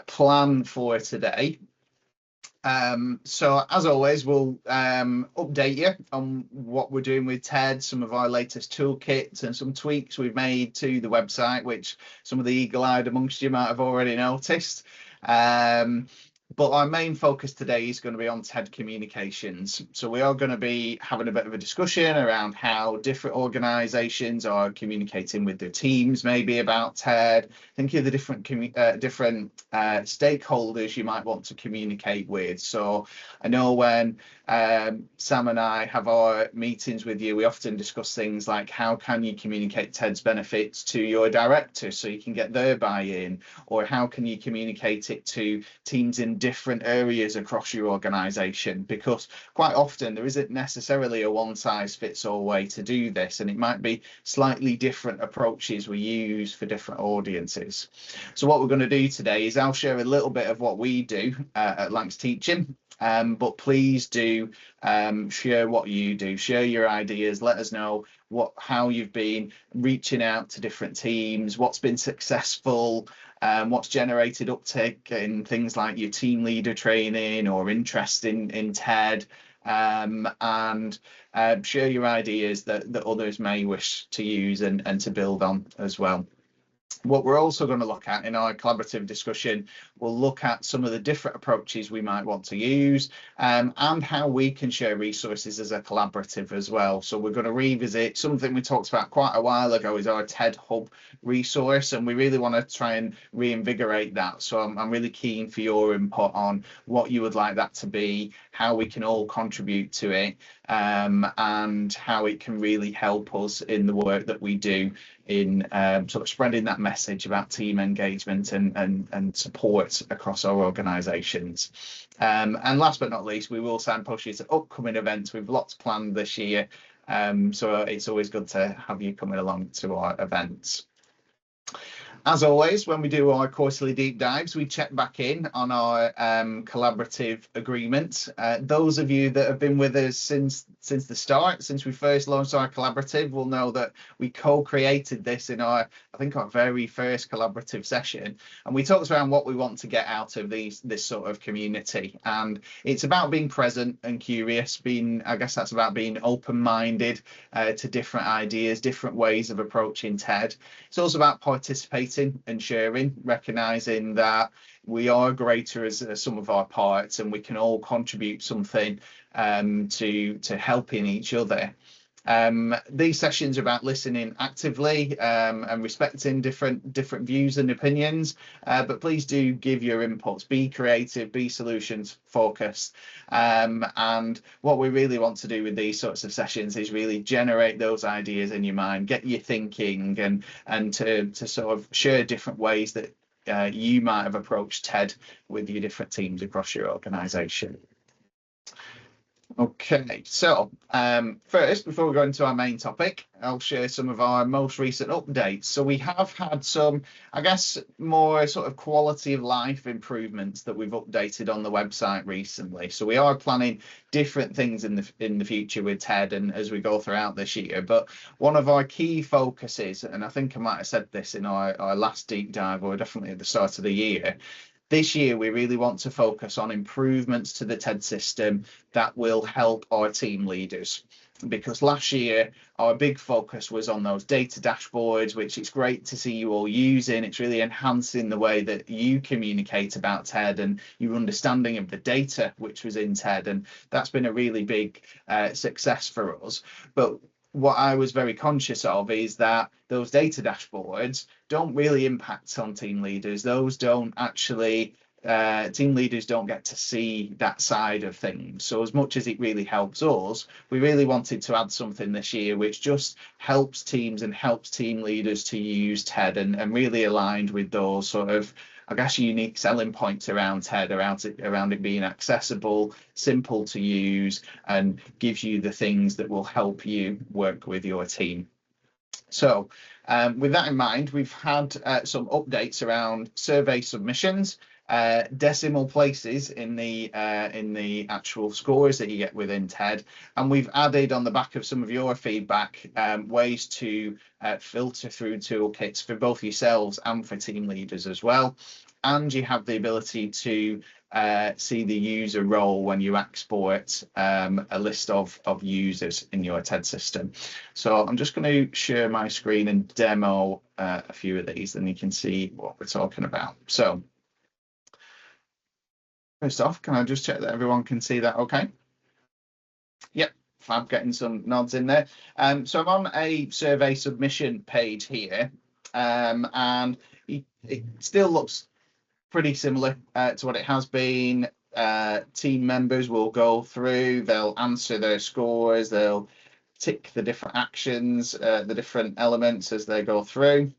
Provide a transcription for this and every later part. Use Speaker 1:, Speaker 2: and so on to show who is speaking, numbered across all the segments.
Speaker 1: plan for today. So as always, we'll update you on what we're doing with TED, some of our latest toolkits and some tweaks we've made to the website, which some of the eagle-eyed amongst you might have already noticed. But our main focus today is going to be on TED communications. So we are going to be having a bit of a discussion around how different organisations are communicating with their teams, maybe about TED, thinking of the different stakeholders you might want to communicate with. So I know when Sam and I have our meetings with you, we often discuss things like how can you communicate TED's benefits to your director so you can get their buy-in, or how can you communicate it to teams in different areas across your organization, because quite often there isn't necessarily a one-size-fits-all way to do this, and it might be slightly different approaches we use for different audiences. So what we're going to do today is I'll share a little bit of what we do at Lancs Teaching, but please do share what you do, share your ideas, let us know how you've been reaching out to different teams, what's been successful, what's generated uptake in things like your team leader training or interest in TED, and share your ideas that others may wish to use and to build on as well. What we're also going to look at in our collaborative discussion, we'll look at some of the different approaches we might want to use, and how we can share resources as a collaborative as well. So we're going to revisit something we talked about quite a while ago, is our TED Hub resource, and we really want to try and reinvigorate that. So I'm really keen for your input on what you would like that to be, how we can all contribute to it, and how it can really help us in the work that we do in sort of spreading that message about team engagement and support across our organisations. And last but not least, we will signpost you to upcoming events. We've lots planned this year, so it's always good to have you coming along to our events. As always, when we do our quarterly deep dives, we check back in on our collaborative agreement. Those of you that have been with us since the start, since we first launched our collaborative, will know that we co-created this in I think our very first collaborative session, and we talked around what we want to get out of this sort of community. And it's about being present and curious, I guess that's about being open-minded to different ideas, different ways of approaching TED. It's also about participating and sharing, recognizing that we are greater as a sum of our parts, and we can all contribute something to helping each other. These sessions are about listening actively and respecting different views and opinions, but please do give your inputs, be creative, be solutions focused, and what we really want to do with these sorts of sessions is really generate those ideas in your mind, get you thinking, and to sort of share different ways that you might have approached TED with your different teams across your organisation. Okay, so first, before we go into our main topic, I'll share some of our most recent updates. So we have had some, I guess, more sort of quality of life improvements that we've updated on the website recently. So we are planning different things in the future with TED and as we go throughout this year. But one of our key focuses, and I think I might have said this in our last deep dive, or definitely at the start of the year, this year, we really want to focus on improvements to the TED system that will help our team leaders. Because last year, our big focus was on those data dashboards, which it's great to see you all using. It's really enhancing the way that you communicate about TED and your understanding of the data which was in TED. And that's been a really big success for us. But what I was very conscious of is that those data dashboards don't really impact on team leaders. Those don't actually, team leaders don't get to see that side of things. So as much as it really helps us, we really wanted to add something this year which just helps teams and helps team leaders to use TED and really aligned with those sort of, I guess, unique selling points around TED, around it being accessible, simple to use, and gives you the things that will help you work with your team. So with that in mind, we've had some updates around survey submissions. decimal places in the actual scores that you get within TED, and we've added on the back of some of your feedback ways to filter through toolkits for both yourselves and for team leaders as well. And you have the ability to see the user role when you export a list of users in your TED system. So I'm just going to share my screen and demo a few of these, and you can see what we're talking about. So first off, can I just check that everyone can see that okay? Yep, I'm getting some nods in there. So I'm on a survey submission page here, and it still looks pretty similar to what it has been. Team members will go through, they'll answer their scores, they'll tick the different actions, the different elements as they go through.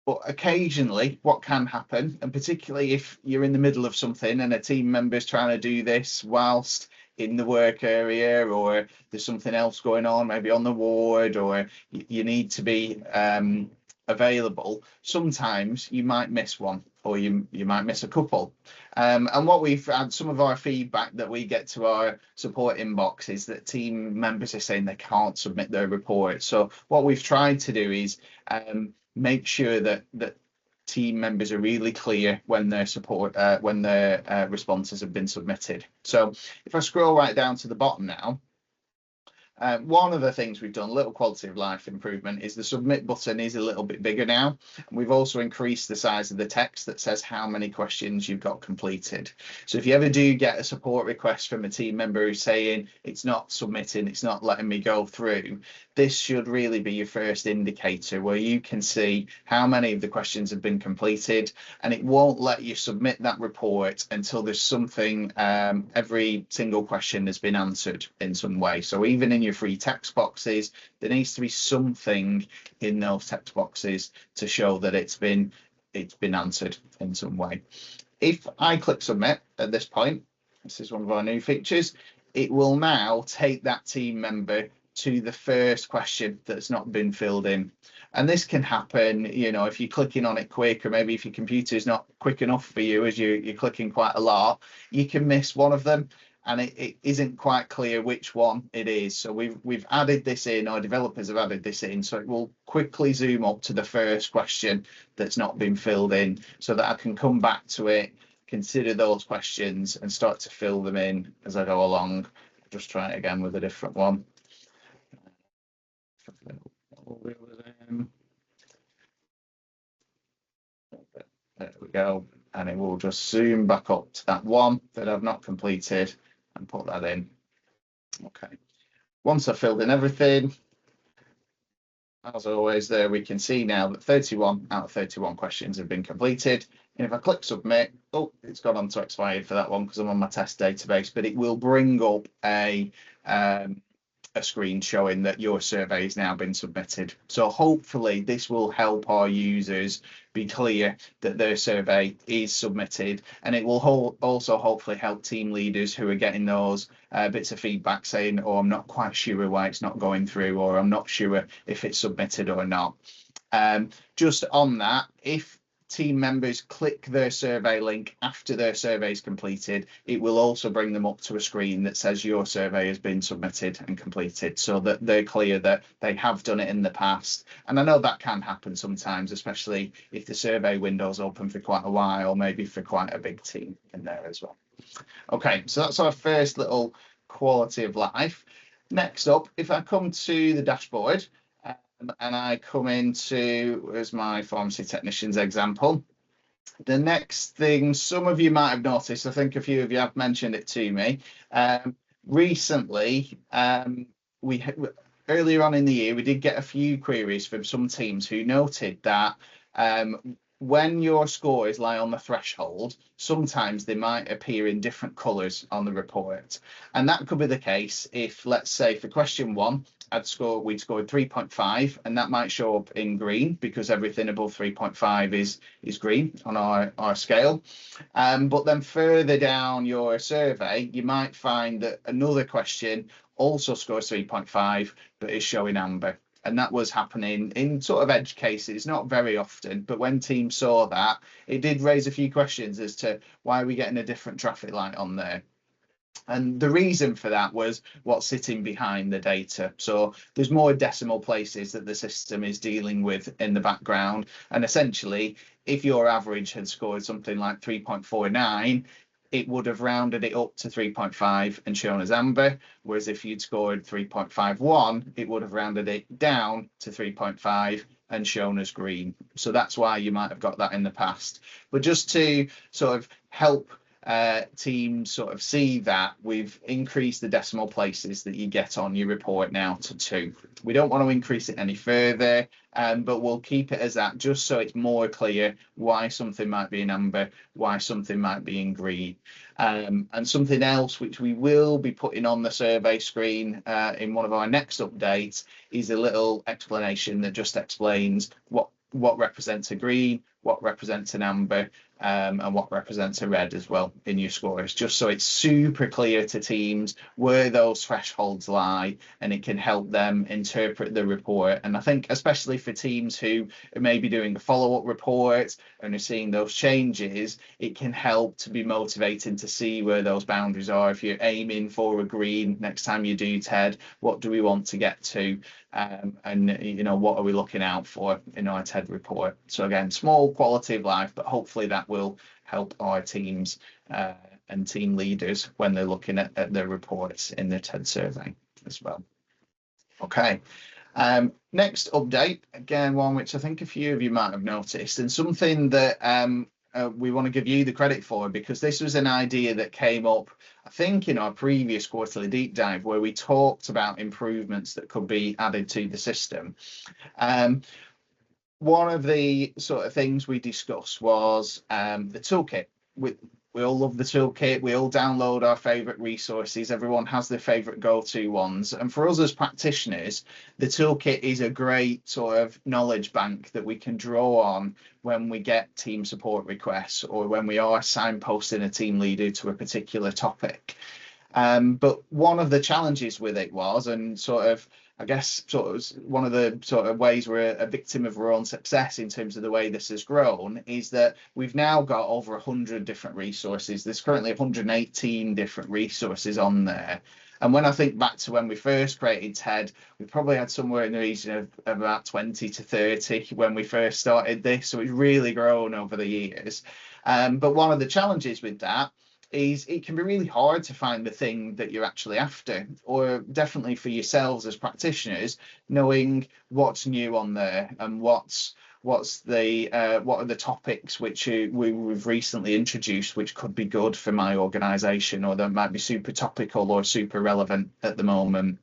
Speaker 1: But occasionally what can happen, and particularly if you're in the middle of something and a team member's trying to do this whilst in the work area, or there's something else going on, maybe on the ward, or you need to be available, sometimes you might miss one, or you might miss a couple. And what we've had, some of our feedback that we get to our support inbox is that team members are saying they can't submit their report. So what we've tried to do is make sure that team members are really clear when their responses have been submitted. So if I scroll right down to the bottom now, one of the things we've done, a little quality of life improvement, is the submit button is a little bit bigger now. We've also increased the size of the text that says how many questions you've got completed. So if you ever do get a support request from a team member who's saying it's not submitting, it's not letting me go through, this should really be your first indicator where you can see how many of the questions have been completed, and it won't let you submit that report until there's something, every single question has been answered in some way. So even in your free text boxes, there needs to be something in those text boxes to show that it's been answered in some way. If I click submit at this point, this is one of our new features, it will now take that team member to the first question that's not been filled in. And this can happen, you know, if you're clicking on it quick, or maybe if your computer is not quick enough for you as you're clicking quite a lot, you can miss one of them, and it isn't quite clear which one it is. So we've added this in, our developers have added this in, so it will quickly zoom up to the first question that's not been filled in, so that I can come back to it, consider those questions, and start to fill them in as I go along. Just try it again with a different one. There we go, and it will just zoom back up to that one that I've not completed and put that in. Okay, once I've filled in everything, as always, there we can see now that 31 out of 31 questions have been completed. And if I click submit, oh, it's gone on to expired for that one because I'm on my test database, but it will bring up a screen showing that your survey has now been submitted. So hopefully this will help our users be clear that their survey is submitted, and it will also hopefully help team leaders who are getting those bits of feedback saying, oh, I'm not quite sure why it's not going through, or I'm not sure if it's submitted or not. Just on that, if team members click their survey link after their survey is completed, it will also bring them up to a screen that says your survey has been submitted and completed, so that they're clear that they have done it in the past. And I know that can happen sometimes, especially if the survey window's open for quite a while, maybe for quite a big team in there as well. Okay, so that's our first little quality of life. Next up, if I come to the dashboard, and I come into, as my pharmacy technician's example, the next thing some of you might have noticed, I think a few of you have mentioned it to me, recently, earlier on in the year, we did get a few queries from some teams who noted that when your scores lie on the threshold, sometimes they might appear in different colours on the report. And that could be the case if, let's say, for question 1, we'd scored 3.5, and that might show up in green because everything above 3.5 is green on our scale. But then further down your survey, you might find that another question also scores 3.5 but is showing amber. And that was happening in sort of edge cases, not very often, but when teams saw that, it did raise a few questions as to why are we getting a different traffic light on there. And the reason for that was what's sitting behind the data. So there's more decimal places that the system is dealing with in the background. And essentially, if your average had scored something like 3.49, it would have rounded it up to 3.5 and shown as amber. Whereas if you'd scored 3.51, it would have rounded it down to 3.5 and shown as green. So that's why you might have got that in the past. But just to sort of help teams sort of see that, we've increased the decimal places that you get on your report now to 2. We don't want to increase it any further, but we'll keep it as that, just so it's more clear why something might be in amber, why something might be in green. And something else which we will be putting on the survey screen in one of our next updates is a little explanation that just explains what represents a green, what represents an amber, and what represents a red as well in your scores, just so it's super clear to teams where those thresholds lie, and it can help them interpret the report. And I think especially for teams who are maybe doing a follow-up report and are seeing those changes, it can help to be motivating to see where those boundaries are. If you're aiming for a green next time you do TED, what do we want to get to? And you know, what are we looking out for in our TED report? So again, small quality of life, but hopefully that will help our teams and team leaders when they're looking at their reports in the TED survey as well. Okay. Next update, again, one which I think a few of you might have noticed, and something that we want to give you the credit for, because this was an idea that came up, I think, in our previous quarterly deep dive, where we talked about improvements that could be added to the system. One of the sort of things we discussed was the toolkit. We all love the toolkit. We all download our favorite resources. Everyone has their favorite go-to ones. And for us as practitioners, the toolkit is a great sort of knowledge bank that we can draw on when we get team support requests or when we are signposting a team leader to a particular topic. But one of the challenges with it was, and sort of, I guess, sort of one of the sort of ways we're a victim of our own success in terms of the way this has grown, is that we've now got over 100 different resources. There's currently 118 different resources on there. And when I think back to when we first created TED, we probably had somewhere in the region of about 20 to 30 when we first started this. So it's really grown over the years. But one of the challenges with that is it can be really hard to find the thing that you're actually after, or definitely for yourselves as practitioners, knowing what's new on there and what are the topics which we've recently introduced which could be good for my organization, or that might be super topical or super relevant at the moment.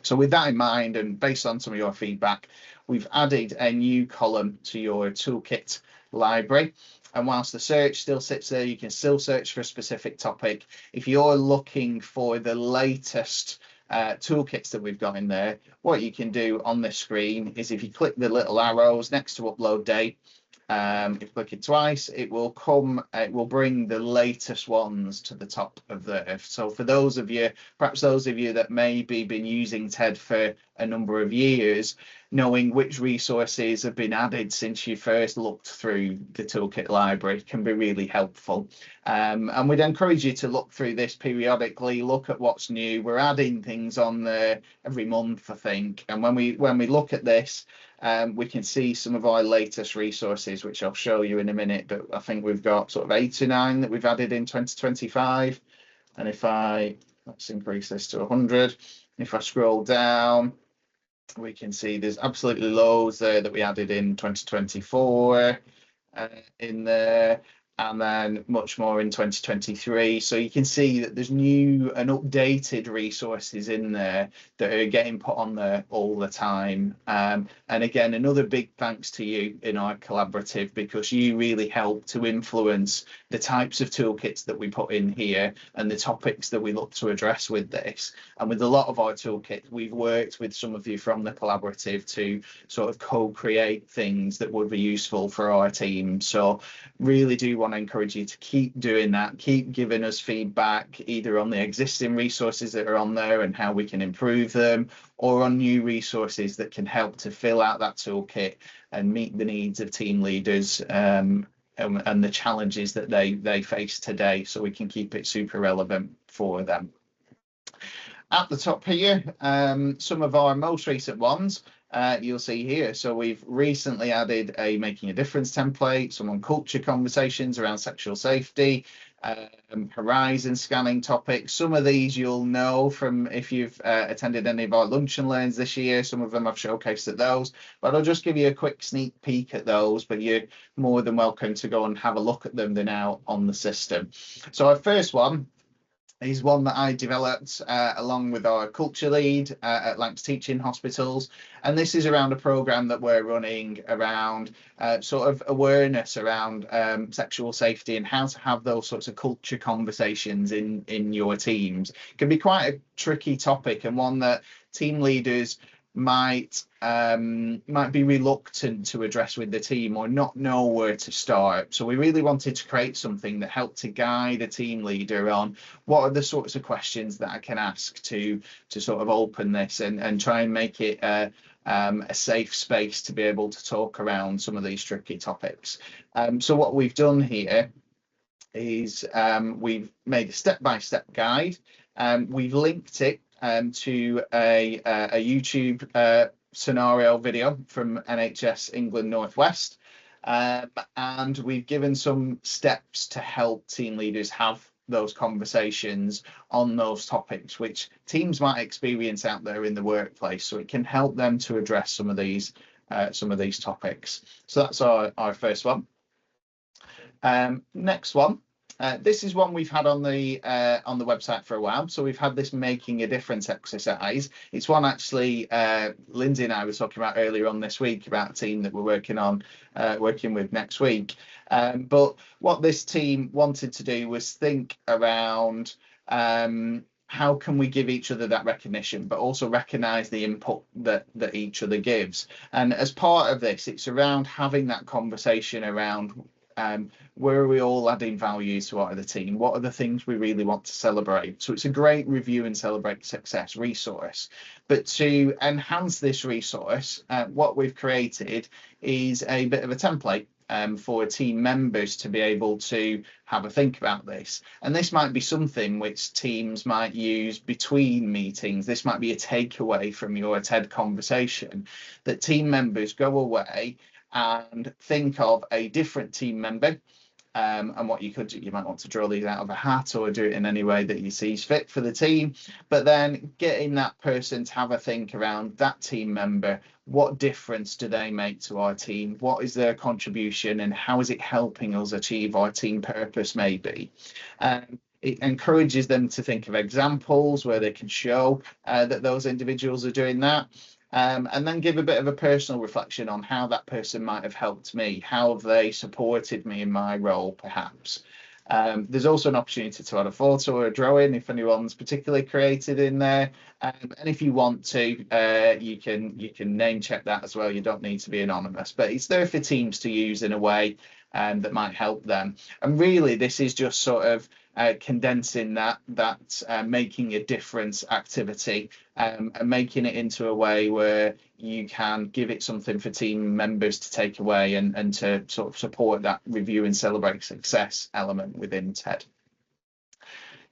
Speaker 1: So with that in mind, and based on some of your feedback, we've added a new column to your toolkit library. And whilst the search still sits there, you can still search for a specific topic. If you're looking for the latest toolkits that we've got in there, what you can do on this screen is, if you click the little arrows next to upload date, if you click it twice, it will bring the latest ones to the top of there. So for those of you, perhaps those of you that maybe been using TED for a number of years, knowing which resources have been added since you first looked through the toolkit library can be really helpful. And we'd encourage you to look through this periodically, look at what's new. We're adding things on there every month, I think. And when we look at this, we can see some of our latest resources, which I'll show you in a minute, but I think we've got sort of 8 or 9 that we've added in 2025. And if let's increase this to 100. If I scroll down, we can see there's absolutely loads there that we added in 2024 in there, and then much more in 2023. So you can see that there's new and updated resources in there that are getting put on there all the time. And again, another big thanks to you in our collaborative, because you really help to influence the types of toolkits that we put in here and the topics that we look to address with this. And with a lot of our toolkits, we've worked with some of you from the collaborative to sort of co-create things that would be useful for our team. So really do want want to encourage you to keep doing that, keep giving us feedback, either on the existing resources that are on there and how we can improve them, or on new resources that can help to fill out that toolkit and meet the needs of team leaders and the challenges that they face today, so we can keep it super relevant for them. At the top here, some of our most recent ones you'll see here. So we've recently added a Making a Difference template, some on culture conversations around sexual safety, horizon scanning topics. Some of these you'll know from if you've attended any of our lunch and learns this year. Some of them I've showcased at those, but I'll just give you a quick sneak peek at those, but you're more than welcome to go and have a look at them. They're now on the system. So our first one is one that I developed along with our culture lead at Lancs Teaching Hospitals. And this is around a programme that we're running around sort of awareness around sexual safety and how to have those sorts of culture conversations in your teams. It can be quite a tricky topic, and one that team leaders might be reluctant to address with the team or not know where to start. So we really wanted to create something that helped to guide a team leader on what are the sorts of questions that I can ask to sort of open this and try and make it a safe space to be able to talk around some of these tricky topics. So what we've done here is we've made a step-by-step guide. We've linked it to a YouTube scenario video from NHS England Northwest, and we've given some steps to help team leaders have those conversations on those topics which teams might experience out there in the workplace, so it can help them to address some of these topics. So that's our first one. Next one. This is one we've had on the website for a while. So we've had this Making a Difference exercise. It's one actually Lindsay and I were talking about earlier on this week about a team that we're working with next week. But what this team wanted to do was think around how can we give each other that recognition, but also recognise the input that each other gives. And as part of this, it's around having that conversation around where are we all adding value to our team? What are the things we really want to celebrate? So it's a great review and celebrate success resource. But to enhance this resource, what we've created is a bit of a template for team members to be able to have a think about this. And this might be something which teams might use between meetings. This might be a takeaway from your TED conversation, that team members go away and think of a different team member, and what you could do, you might want to draw these out of a hat or do it in any way that you see fit for the team, but then getting that person to have a think around that team member. What difference do they make to our team? What is their contribution and how is it helping us achieve our team purpose maybe? It encourages them to think of examples where they can show that those individuals are doing that. And then give a bit of a personal reflection on how that person might have helped me. How have they supported me in my role, perhaps? There's also an opportunity to add a photo or a drawing if anyone's particularly created in there. And if you want to, you can name check that as well. You don't need to be anonymous, but it's there for teams to use in a way that might help them. And really, this is just sort of condensing that making a difference activity and making it into a way where you can give it something for team members to take away and to sort of support that review and celebrate success element within TED.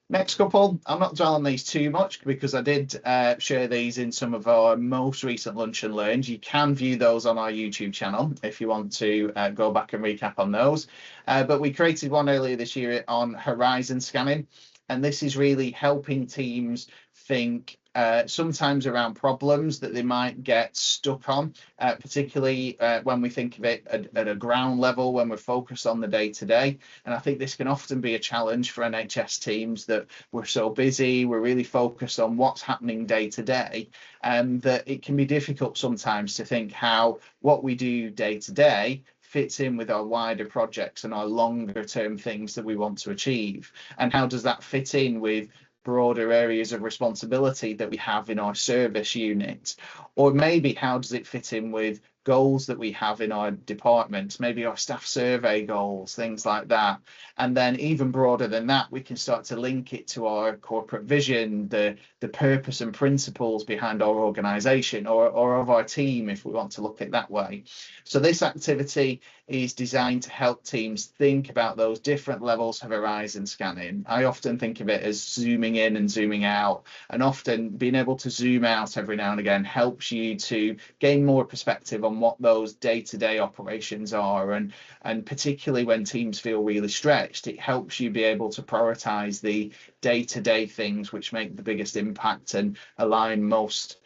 Speaker 1: Next couple, I'm not dwelling on these too much because I did share these in some of our most recent lunch and learns. You can view those on our YouTube channel if you want to go back and recap on those. But we created one earlier this year on horizon scanning, and this is really helping teams think sometimes around problems that they might get stuck on, particularly when we think of it at a ground level, when we're focused on the day-to-day. And I think this can often be a challenge for NHS teams, that we're so busy, we're really focused on what's happening day-to-day, and that it can be difficult sometimes to think how what we do day-to-day fits in with our wider projects and our longer term things that we want to achieve. And how does that fit in with broader areas of responsibility that we have in our service unit? Or maybe how does it fit in with goals that we have in our departments, maybe our staff survey goals, things like that. And then even broader than that, we can start to link it to our corporate vision, the purpose and principles behind our organization, or of our team, if we want to look at it that way. So this activity is designed to help teams think about those different levels of horizon scanning. I often think of it as zooming in and zooming out, and often being able to zoom out every now and again helps you to gain more perspective on what those day-to-day operations are, and particularly when teams feel really stretched, it helps you be able to prioritize the day-to-day things which make the biggest impact and align most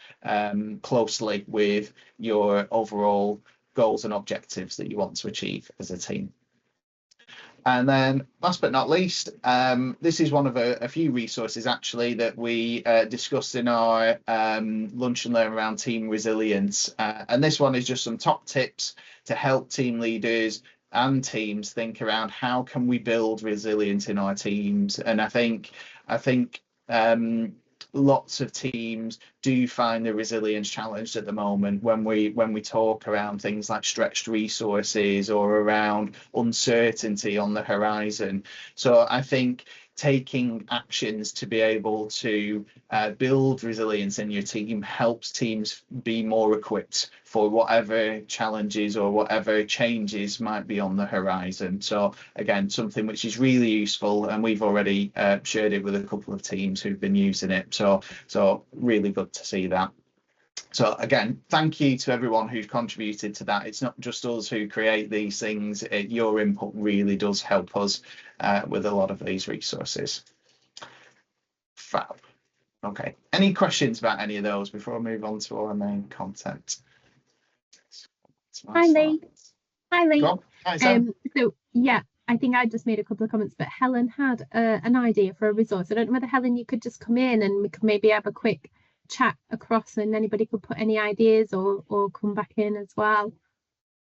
Speaker 1: closely with your overall goals and objectives that you want to achieve as a team. And then last but not least, this is one of a few resources actually that we discussed in our lunch and learn around team resilience. And this one is just some top tips to help team leaders and teams think around how can we build resilience in our teams. And I think lots of teams do find the resilience challenged at the moment when we talk around things like stretched resources or around uncertainty on the horizon. So I think taking actions to be able to build resilience in your team helps teams be more equipped for whatever challenges or whatever changes might be on the horizon. So again, something which is really useful, and we've already shared it with a couple of teams who've been using it. So really good to see that. So again, thank you to everyone who's contributed to that. It's not just us who create these things. Your input really does help us with a lot of these resources. Fab. Okay. Any questions about any of those before I move on to our main content?
Speaker 2: Hi, Lee. Hi, Lee.
Speaker 1: Hi, Sam.
Speaker 2: So yeah, I think I just made a couple of comments, but Helen had an idea for a resource. I don't know whether, Helen, you could just come in and we could maybe have a quick chat across, and anybody could put any ideas or come back in as well.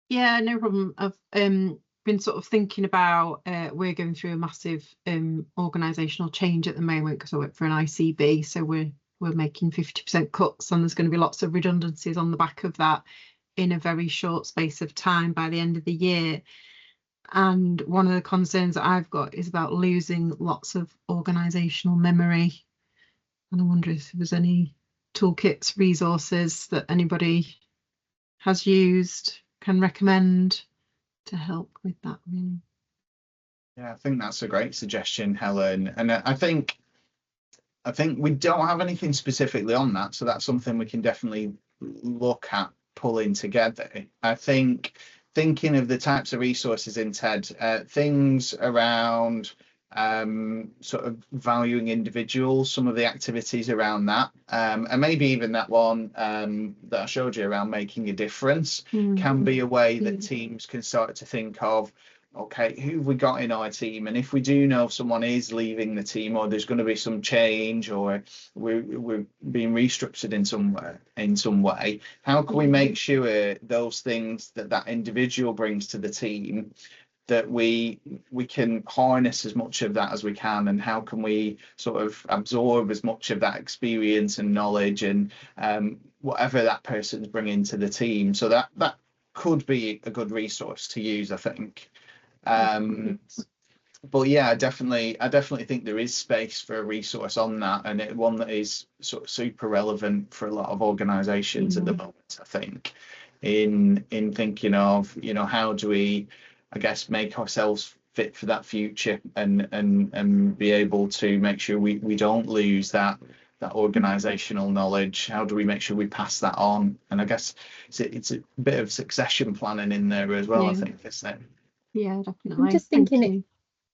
Speaker 3: Yeah, no problem. I've been sort of thinking about we're going through a massive organisational change at the moment because I work for an ICB, so we're making 50% cuts, and there's going to be lots of redundancies on the back of that in a very short space of time by the end of the year. And one of the concerns that I've got is about losing lots of organisational memory, and I wonder if there was any toolkits, resources that anybody has used, can recommend to help with that, really.
Speaker 1: Yeah, I think that's a great suggestion, Helen. And I think we don't have anything specifically on that, so that's something we can definitely look at pulling together. I think thinking of the types of resources in TED, things around sort of valuing individuals, some of the activities around that, and maybe even that one that I showed you around making a difference can be a way that teams can start to think of, okay, who have we got in our team? And if we do know someone is leaving the team, or there's going to be some change, or we're being restructured in some way, how can we make sure those things that individual brings to the team, that we can harness as much of that as we can, and how can we sort of absorb as much of that experience and knowledge and whatever that person's bringing to the team. So that could be a good resource to use, I think. But yeah, I definitely think there is space for a resource on that, and one that is sort of super relevant for a lot of organizations at the moment, I think, in thinking of, how do we, I guess, make ourselves fit for that future and be able to make sure we don't lose that organizational knowledge. How do we make sure we pass that on? And I guess it's a bit of succession planning in there as well, I think, isn't it?
Speaker 3: Yeah, definitely.
Speaker 2: I'm just thinking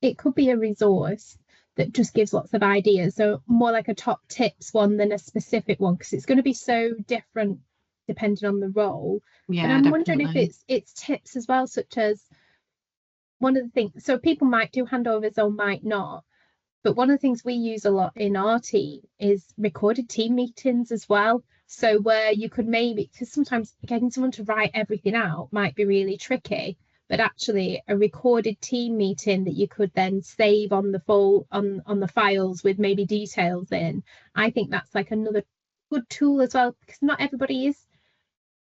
Speaker 2: it could be a resource that just gives lots of ideas, so more like a top tips one than a specific one, because it's going to be so different depending on the role.
Speaker 3: Yeah,
Speaker 2: and I'm
Speaker 3: definitely.
Speaker 2: wondering if it's tips as well, such as one of the things, so people might do handovers or might not, but one of the things we use a lot in our team is recorded team meetings as well. So where you could maybe, because sometimes getting someone to write everything out might be really tricky, but actually a recorded team meeting that you could then save on the files with maybe details in, I think that's like another good tool as well, because not everybody is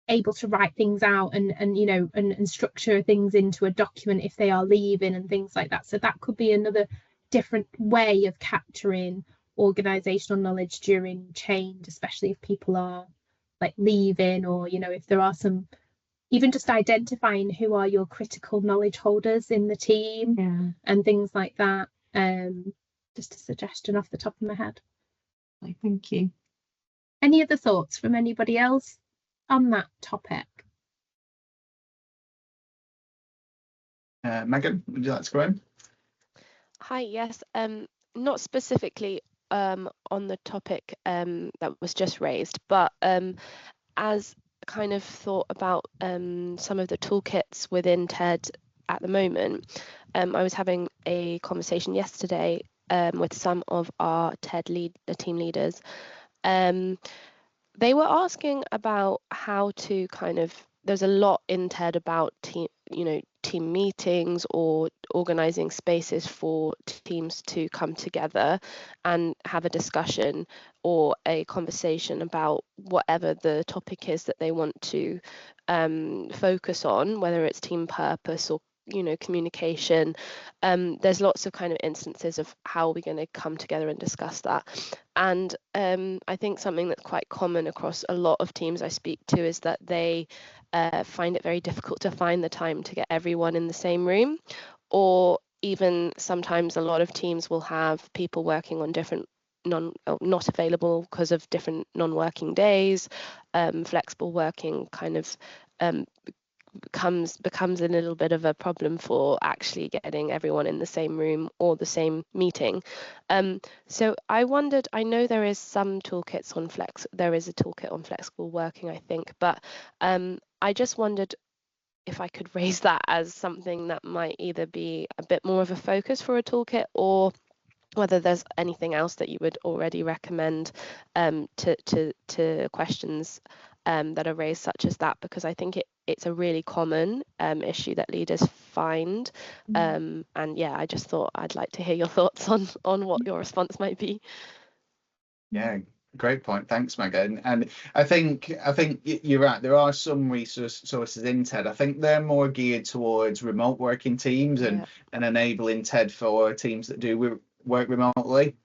Speaker 2: able to write things out and you know and structure things into a document if they are leaving and things like that. So that could be another different way of capturing organizational knowledge during change, especially if people are like leaving, or you know, if there are some, even just identifying who are your critical knowledge holders in the team and things like that. Just a suggestion off the top of my head.
Speaker 3: Thank you.
Speaker 2: Any other thoughts from anybody else on that topic?
Speaker 1: Megan, would you like to go in?
Speaker 4: Hi, yes. Not specifically on the topic that was just raised, but as kind of thought about some of the toolkits within TED at the moment, I was having a conversation yesterday with some of our the team leaders. They were asking about how to kind of, there's a lot in TED about team meetings or organizing spaces for teams to come together and have a discussion or a conversation about whatever the topic is that they want to focus on, whether it's team purpose or communication. There's lots of kind of instances of how we're going to come together and discuss that. And I think something that's quite common across a lot of teams I speak to is that they find it very difficult to find the time to get everyone in the same room, or even sometimes a lot of teams will have people working on different not available because of different non-working days. Flexible working kind of becomes a little bit of a problem for actually getting everyone in the same room or the same meeting. So I wondered, I know there is some toolkits on there is a toolkit on flexible working, I think, but I just wondered if I could raise that as something that might either be a bit more of a focus for a toolkit, or whether there's anything else that you would already recommend to questions that are raised such as that, because I think it's a really common issue that leaders find. And yeah, I just thought I'd like to hear your thoughts on what your response might be.
Speaker 1: Yeah, great point. Thanks, Megan. And I think you're right. There are some resources in TED. I think they're more geared towards remote working teams and enabling TED for teams that do work remotely.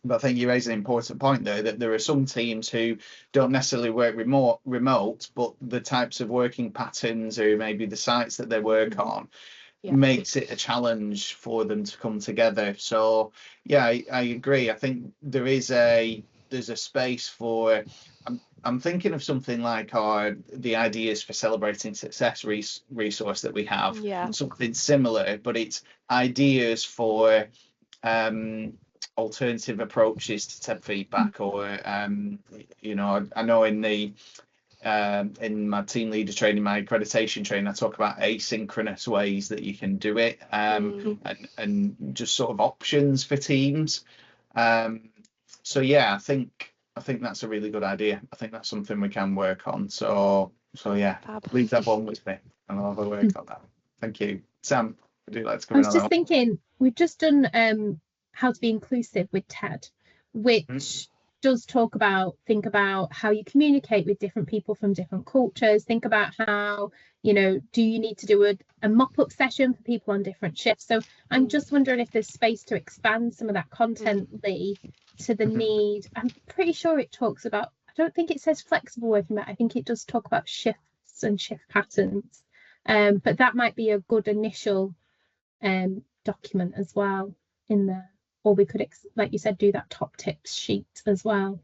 Speaker 1: But I think you raise an important point there, that there are some teams who don't necessarily work remote, but the types of working patterns or maybe the sites that they work on makes it a challenge for them to come together. So yeah, I agree. I think there's a space for, I'm thinking of something like the Ideas for Celebrating Success resource that we have, something similar, but it's ideas for alternative approaches to TED feedback, or I know in my team leader training, my accreditation training, I talk about asynchronous ways that you can do it, and just sort of options for teams. So yeah, I think that's a really good idea. I think that's something we can work on. So yeah, leave that one with me and I'll have a work on that. Thank you. Sam, would you like to come in on that?
Speaker 2: I was just thinking, we've just done how to be inclusive with TED, which does think about how you communicate with different people from different cultures. Think about how, do you need to do a mop-up session for people on different shifts? So I'm just wondering if there's space to expand some of that content, Lee, to the need. I'm pretty sure it talks about, I don't think it says flexible working, but I think it does talk about shifts and shift patterns. But that might be a good initial document as well in there. Or we could, like you said, do that top tips sheet as well.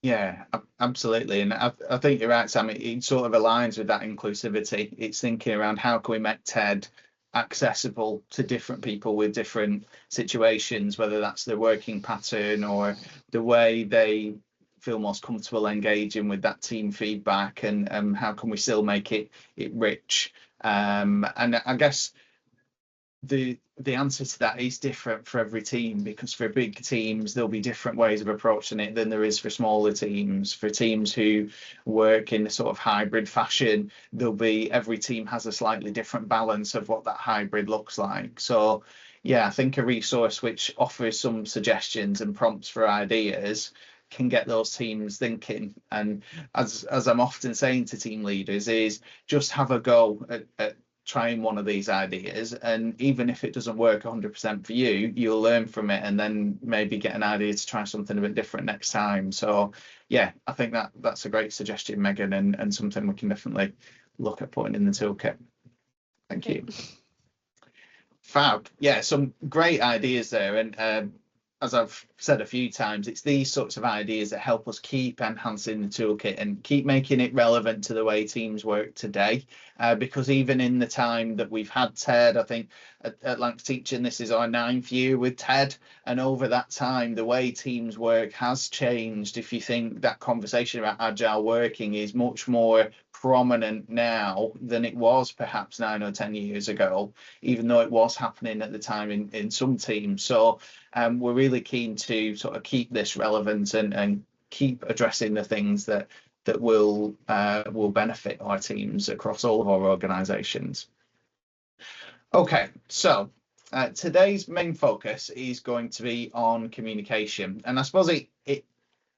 Speaker 1: Yeah, absolutely. And I think you're right, Sam. It sort of aligns with that inclusivity. It's thinking around how can we make TED accessible to different people with different situations, whether that's their working pattern or the way they feel most comfortable engaging with that team feedback, and how can we still make it rich. And I guess the answer to that is different for every team, because for big teams there'll be different ways of approaching it than there is for smaller teams. For teams who work in a sort of hybrid fashion, every team has a slightly different balance of what that hybrid looks like. So yeah, I think a resource which offers some suggestions and prompts for ideas can get those teams thinking. And as I'm often saying to team leaders, is just have a go at trying one of these ideas, and even if it doesn't work 100% for you, you'll learn from it and then maybe get an idea to try something a bit different next time. So yeah, I think that's a great suggestion, Megan, and something we can definitely look at putting in the toolkit. Thank you. Fab. Yeah, some great ideas there. And as I've said a few times, it's these sorts of ideas that help us keep enhancing the toolkit and keep making it relevant to the way teams work today. Because even in the time that we've had TED, I think at Lancs Teaching, this is our 9th year with TED. And over that time, the way teams work has changed. If you think that conversation about agile working is much more prominent now than it was perhaps 9 or 10 years ago, even though it was happening at the time in some teams. So we're really keen to sort of keep this relevant and keep addressing the things that will benefit our teams across all of our organizations. Okay, so today's main focus is going to be on communication, and I suppose it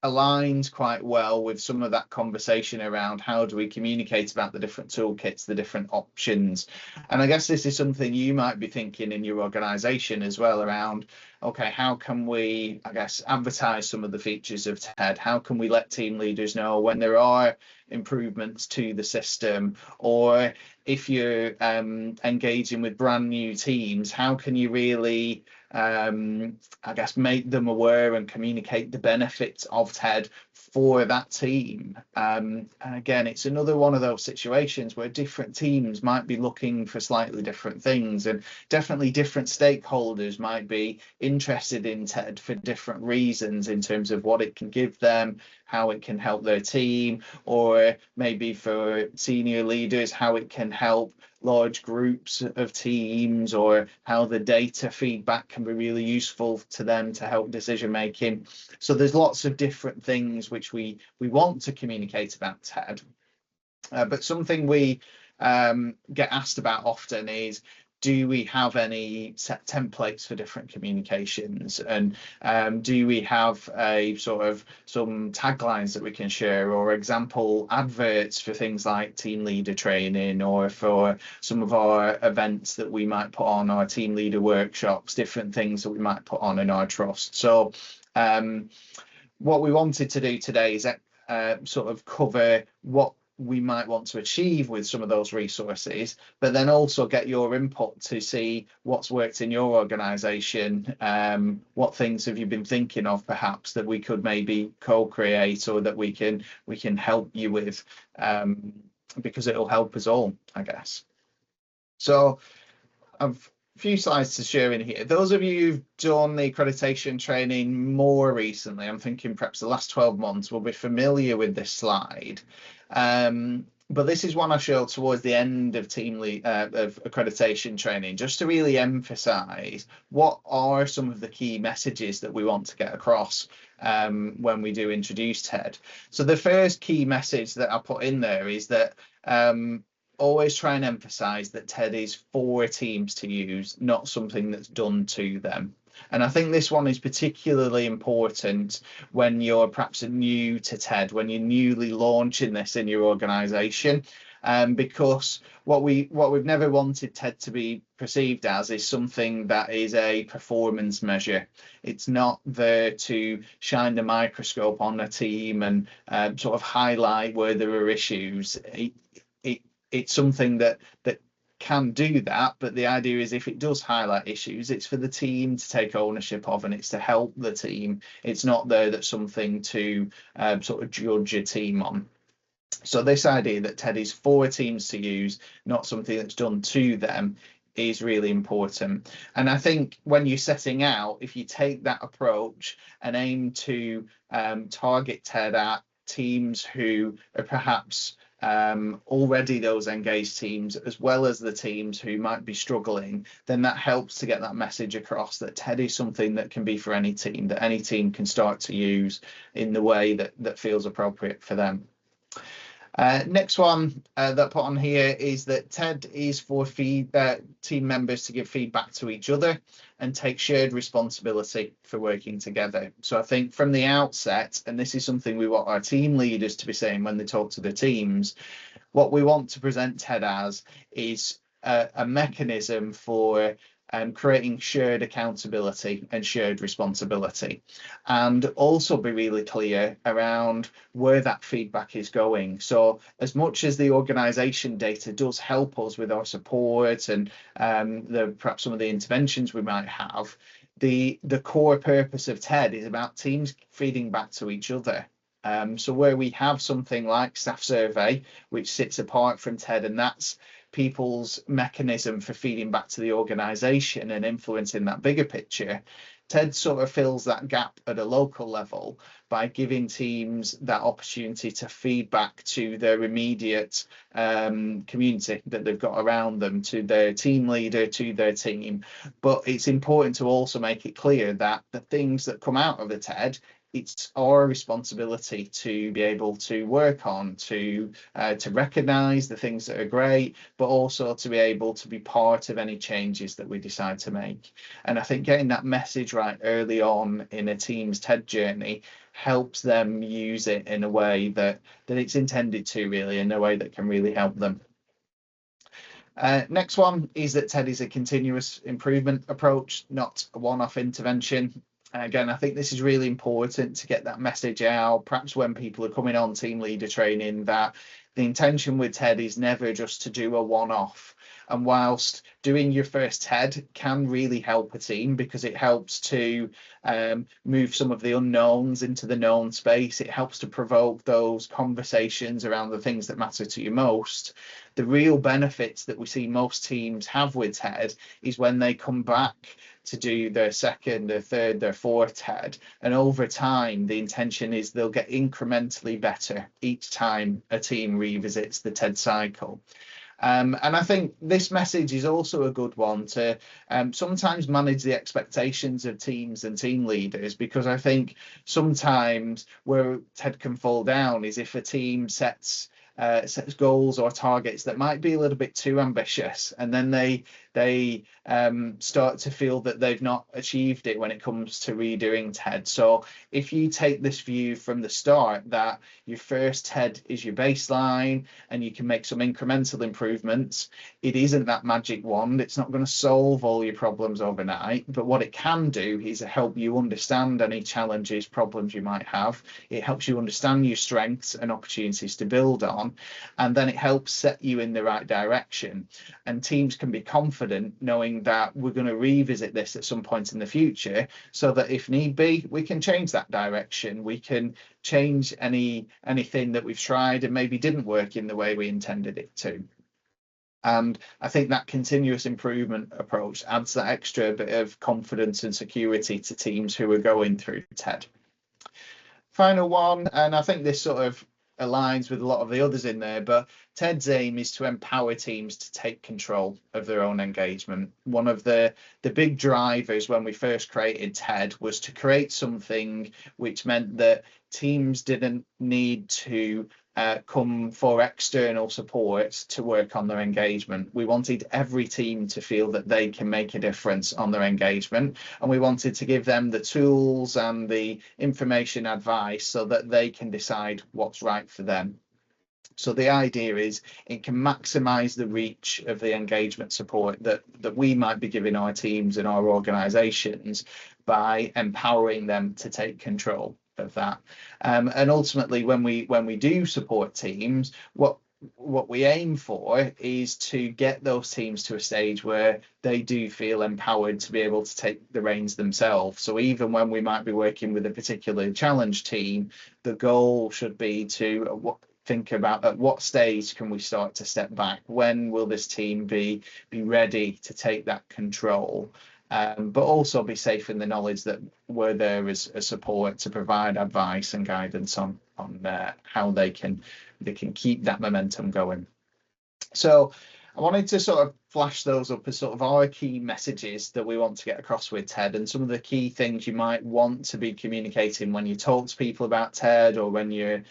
Speaker 1: aligns quite well with some of that conversation around how do we communicate about the different toolkits, the different options. And I guess this is something you might be thinking in your organization as well around, okay, how can we, I guess, advertise some of the features of TED? How can we let team leaders know when there are improvements to the system? Or if you're engaging with brand new teams, how can you really I guess make them aware and communicate the benefits of TED for that team? And again, it's another one of those situations where different teams might be looking for slightly different things, and definitely different stakeholders might be interested in TED for different reasons in terms of what it can give them, how it can help their team, or maybe for senior leaders, how it can help large groups of teams, or how the data feedback can be really useful to them to help decision making. So there's lots of different things which we want to communicate about TED, but something we get asked about often is, do we have any set templates for different communications? And do we have a sort of some taglines that we can share, or example adverts for things like team leader training, or for some of our events that we might put on, our team leader workshops, different things that we might put on in our trust? So what we wanted to do today is sort of cover what we might want to achieve with some of those resources, but then also get your input to see what's worked in your organization. What things have you been thinking of perhaps that we could maybe co-create, or that we can help you with, because it'll help us all, I guess. So I've a few slides to share in here. Those of you who've done the accreditation training more recently, I'm thinking perhaps the last 12 months, will be familiar with this slide. But this is one I showed towards the end of of accreditation training, just to really emphasize what are some of the key messages that we want to get across when we do introduce TED. So the first key message that I put in there is that always try and emphasize that TED is for teams to use, not something that's done to them. And I think this one is particularly important when you're perhaps new to TED, when you're newly launching this in your organization, because what we've never wanted TED to be perceived as is something that is a performance measure. It's not there to shine the microscope on a team and sort of highlight where there are issues. It's something that can do that, but the idea is if it does highlight issues, it's for the team to take ownership of, and it's to help the team. It's not there that's something to sort of judge a team on. So this idea that TED is for teams to use, not something that's done to them, is really important. And I think when you're setting out, if you take that approach and aim to target TED at teams who are perhaps already those engaged teams, as well as the teams who might be struggling, then that helps to get that message across that TED is something that can be for any team, that any team can start to use in the way that feels appropriate for them. Next one that I put on here is that TED is for team members to give feedback to each other and take shared responsibility for working together. So I think from the outset, and this is something we want our team leaders to be saying when they talk to the teams, what we want to present TED as is a mechanism for creating shared accountability and shared responsibility, and also be really clear around where that feedback is going. So as much as the organisation data does help us with our support and perhaps some of the interventions we might have, the core purpose of TED is about teams feeding back to each other. So where we have something like staff survey, which sits apart from TED, and that's people's mechanism for feeding back to the organisation and influencing that bigger picture, TED sort of fills that gap at a local level by giving teams that opportunity to feed back to their immediate community that they've got around them, to their team leader, to their team. But it's important to also make it clear that the things that come out of the TED, it's our responsibility to be able to work on, to recognise the things that are great, but also to be able to be part of any changes that we decide to make. And I think getting that message right early on in a team's TED journey helps them use it in a way that it's intended to, really, in a way that can really help them. Next one is that TED is a continuous improvement approach, not a one-off intervention. Again, I think this is really important to get that message out, perhaps when people are coming on team leader training, that the intention with TED is never just to do a one-off. And whilst doing your first TED can really help a team because it helps to move some of the unknowns into the known space, it helps to provoke those conversations around the things that matter to you most. The real benefits that we see most teams have with TED is when they come back to do their second, their third, their fourth TED. And over time, the intention is they'll get incrementally better each time a team revisits the TED cycle. And I think this message is also a good one to sometimes manage the expectations of teams and team leaders, because I think sometimes where TED can fall down is if a team sets goals or targets that might be a little bit too ambitious, and then they start to feel that they've not achieved it when it comes to redoing TED. So if you take this view from the start that your first TED is your baseline and you can make some incremental improvements, it isn't that magic wand. It's not going to solve all your problems overnight, but what it can do is help you understand any challenges, problems you might have. It helps you understand your strengths and opportunities to build on, and then it helps set you in the right direction. And teams can be confident knowing that we're going to revisit this at some point in the future, so that if need be, we can change that direction. We can change anything that we've tried and maybe didn't work in the way we intended it to. And I think that continuous improvement approach adds that extra bit of confidence and security to teams who are going through TED. Final one, and I think this sort of aligns with a lot of the others in there, but TED's aim is to empower teams to take control of their own engagement. One of the big drivers when we first created TED was to create something which meant that teams didn't need to come for external support to work on their engagement. We wanted every team to feel that they can make a difference on their engagement, and we wanted to give them the tools and the information, advice, so that they can decide what's right for them. So the idea is it can maximize the reach of the engagement support that we might be giving our teams and our organizations by empowering them to take control of that. And ultimately, when we do support teams, what we aim for is to get those teams to a stage where they do feel empowered to be able to take the reins themselves. So even when we might be working with a particular challenge team, the goal should be to think about at what stage can we start to step back? When will this team be ready to take that control? But also be safe in the knowledge that we're there as a support to provide advice and guidance on how they can keep that momentum going. So I wanted to sort of flash those up as sort of our key messages that we want to get across with TED, and some of the key things you might want to be communicating when you talk to people about TED, or when you're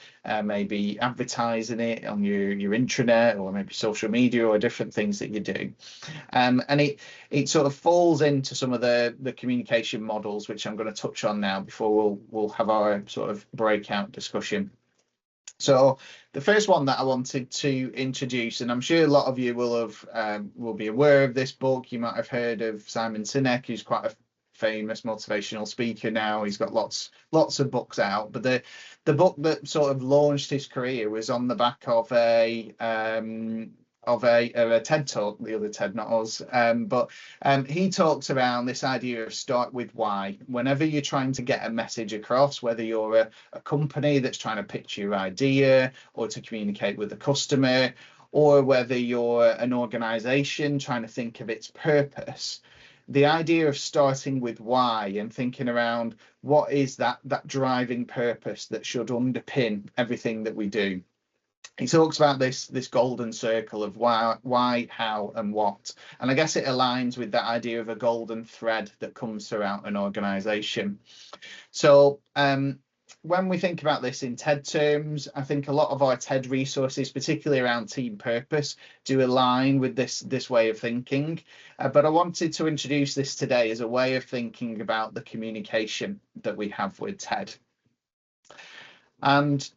Speaker 1: maybe advertising it on your intranet, or maybe social media, or different things that you do. And it sort of falls into some of the communication models, which I'm going to touch on now before we'll have our sort of breakout discussion. So the first one that I wanted to introduce, and I'm sure a lot of you will be aware of this book. You might have heard of Simon Sinek, who's quite a famous motivational speaker now. He's got lots of books out, but the book that sort of launched his career was on the back of a TED talk, the other TED, not us, but he talks around this idea of start with why. Whenever you're trying to get a message across, whether you're a company that's trying to pitch your idea or to communicate with the customer, or whether you're an organization trying to think of its purpose, the idea of starting with why and thinking around what is that driving purpose that should underpin everything that we do. He talks about this golden circle of why, how, and what. And I guess it aligns with that idea of a golden thread that comes throughout an organization. So when we think about this in TED terms, I think a lot of our TED resources, particularly around team purpose, do align with this way of thinking. But I wanted to introduce this today as a way of thinking about the communication that we have with TED. And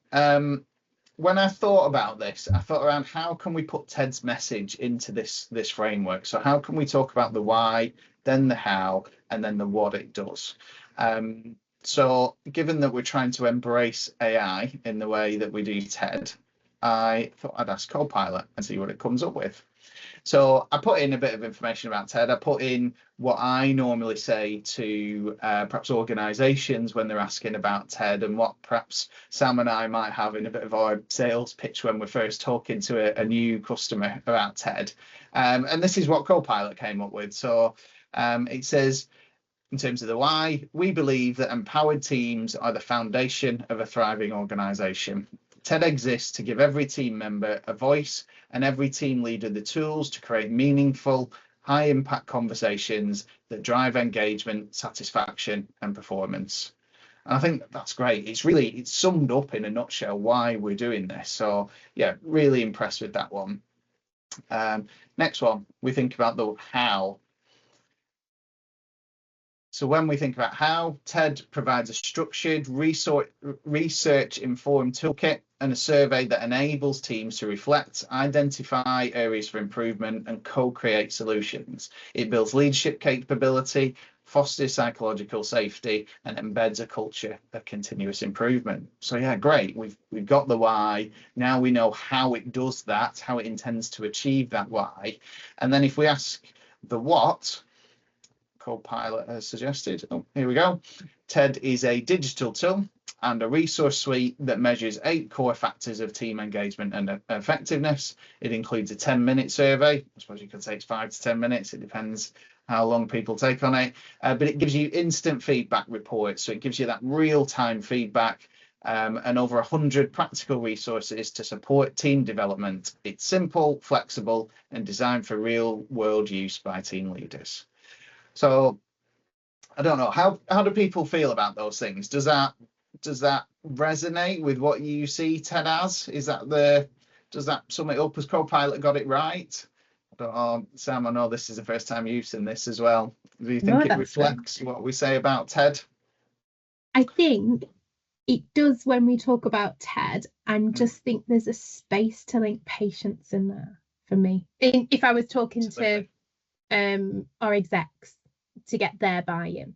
Speaker 1: when I thought about this, I thought around how can we put TED's message into this framework? So how can we talk about the why, then the how, and then the what it does? So given that we're trying to embrace AI in the way that we do TED, I thought I'd ask Copilot and see what it comes up with. So I put in a bit of information about TED. I put in what I normally say to perhaps organizations when they're asking about TED, and what perhaps Sam and I might have in a bit of our sales pitch when we're first talking to a new customer about TED. And this is what Copilot came up with. So it says, in terms of the why, we believe that empowered teams are the foundation of a thriving organization. TED exists to give every team member a voice and every team leader the tools to create meaningful, high-impact conversations that drive engagement, satisfaction, and performance. And I think that's great. It's summed up in a nutshell why we're doing this. So yeah, really impressed with that one. Next one, we think about the how. So when we think about how, TED provides a structured, research-informed toolkit and a survey that enables teams to reflect, identify areas for improvement, and co-create solutions. It builds leadership capability, fosters psychological safety, and embeds a culture of continuous improvement. So yeah, great. We've got the why. Now we know how it does that, how it intends to achieve that why. And then if we ask the what, Copilot has suggested. Oh, here we go. TED is a digital tool and a resource suite that measures 8 core factors of team engagement and effectiveness. It includes a 10-minute survey. I suppose you could say it's 5 to 10 minutes. It depends how long people take on it. But it gives you instant feedback reports. So it gives you that real-time feedback and over 100 practical resources to support team development. It's simple, flexible, and designed for real-world use by team leaders. So I don't know, how do people feel about those things? Does that resonate with what you see TED as? Does that sum it up? Has Copilot got it right? I don't know, Sam, I know this is the first time you've seen this as well. Do you think it reflects what we say about TED?
Speaker 2: I think it does when we talk about TED. I just think there's a space to link patience in there for me. If I was talking to our execs to get their buy-in.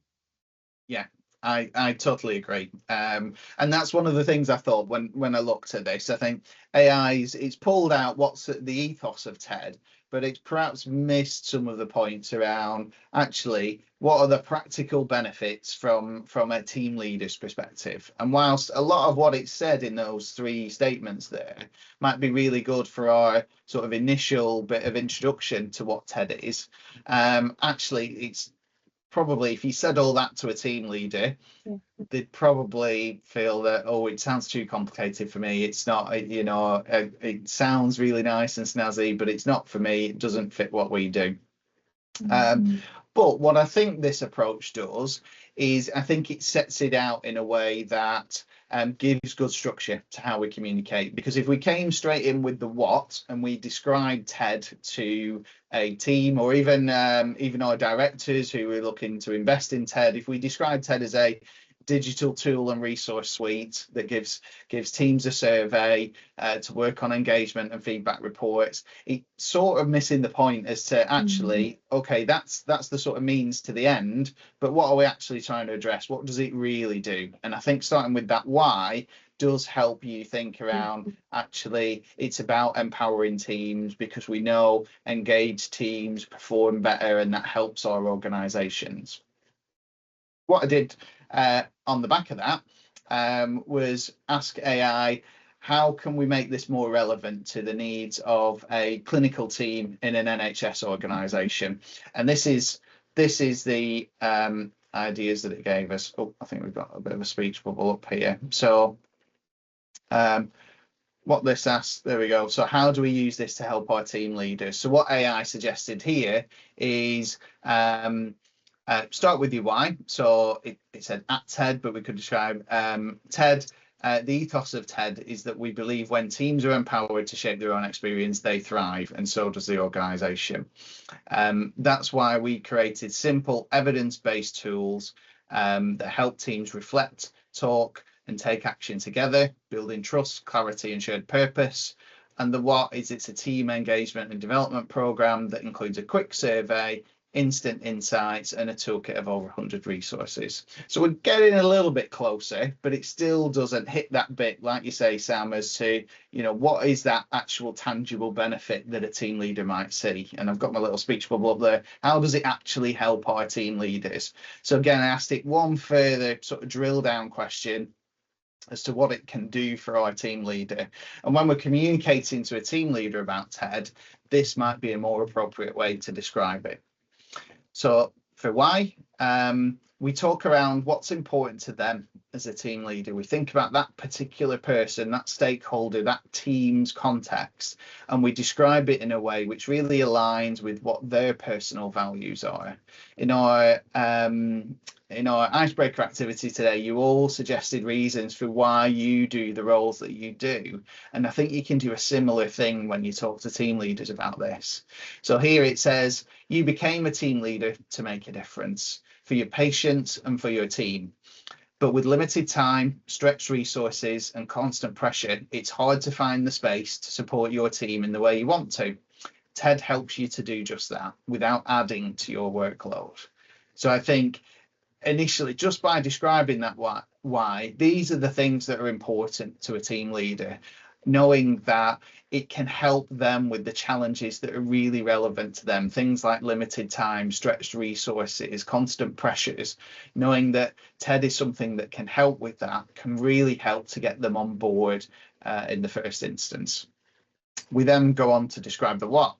Speaker 2: Yeah,
Speaker 1: I totally agree. And that's one of the things I thought when I looked at this. I think it's pulled out what's the ethos of TED, but it's perhaps missed some of the points around actually what are the practical benefits from a team leader's perspective. And whilst a lot of what it said in those 3 statements there might be really good for our sort of initial bit of introduction to what TED is, actually it's probably, if you said all that to a team leader, they'd probably feel that, oh, it sounds too complicated for me. It's not, you know, it sounds really nice and snazzy, but it's not for me. It doesn't fit what we do. But what I think this approach does is I think it sets it out in a way that gives good structure to how we communicate. Because if we came straight in with the what and we described TED to a team, or even our directors who are looking to invest in TED, if we describe TED as a digital tool and resource suite that gives teams a survey to work on engagement and feedback reports, it's sort of missing the point as to actually, okay, that's the sort of means to the end, but what are we actually trying to address? What does it really do? And I think starting with that why does help you think around, actually it's about empowering teams, because we know engaged teams perform better and that helps our organizations. What I did on the back of that was ask AI, how can we make this more relevant to the needs of a clinical team in an NHS organisation? And this is the ideas that it gave us. Oh, I think we've got a bit of a speech bubble up here. So what this asks, there we go. So how do we use this to help our team leaders? So what AI suggested here is start with your why. So it said at TED, but we could describe TED. The ethos of TED is that we believe when teams are empowered to shape their own experience, they thrive, and so does the organisation. That's why we created simple evidence-based tools that help teams reflect, talk, and take action together, building trust, clarity, and shared purpose. And the what is, it's a team engagement and development program that includes a quick survey, instant insights, and a toolkit of over 100 resources. So we're getting a little bit closer, but it still doesn't hit that bit, like you say, Sam, as to, you know, what is that actual tangible benefit that a team leader might see? And I've got my little speech bubble up there. How does it actually help our team leaders? So again, I asked it one further sort of drill down question as to what it can do for our team leader. And when we're communicating to a team leader about TED, this might be a more appropriate way to describe it. So for why, we talk around what's important to them as a team leader. We think about that particular person, that stakeholder, that team's context, and we describe it in a way which really aligns with what their personal values are. In our icebreaker activity today, you all suggested reasons for why you do the roles that you do. And I think you can do a similar thing when you talk to team leaders about this. So here it says, you became a team leader to make a difference for your patients and for your team. But with limited time, stretched resources, and constant pressure, it's hard to find the space to support your team in the way you want to. TED helps you to do just that without adding to your workload. So I think initially, just by describing that why, these are the things that are important to a team leader, knowing that it can help them with the challenges that are really relevant to them, things like limited time, stretched resources, constant pressures. Knowing that TED is something that can help with that can really help to get them on board in the first instance. We then go on to describe the what.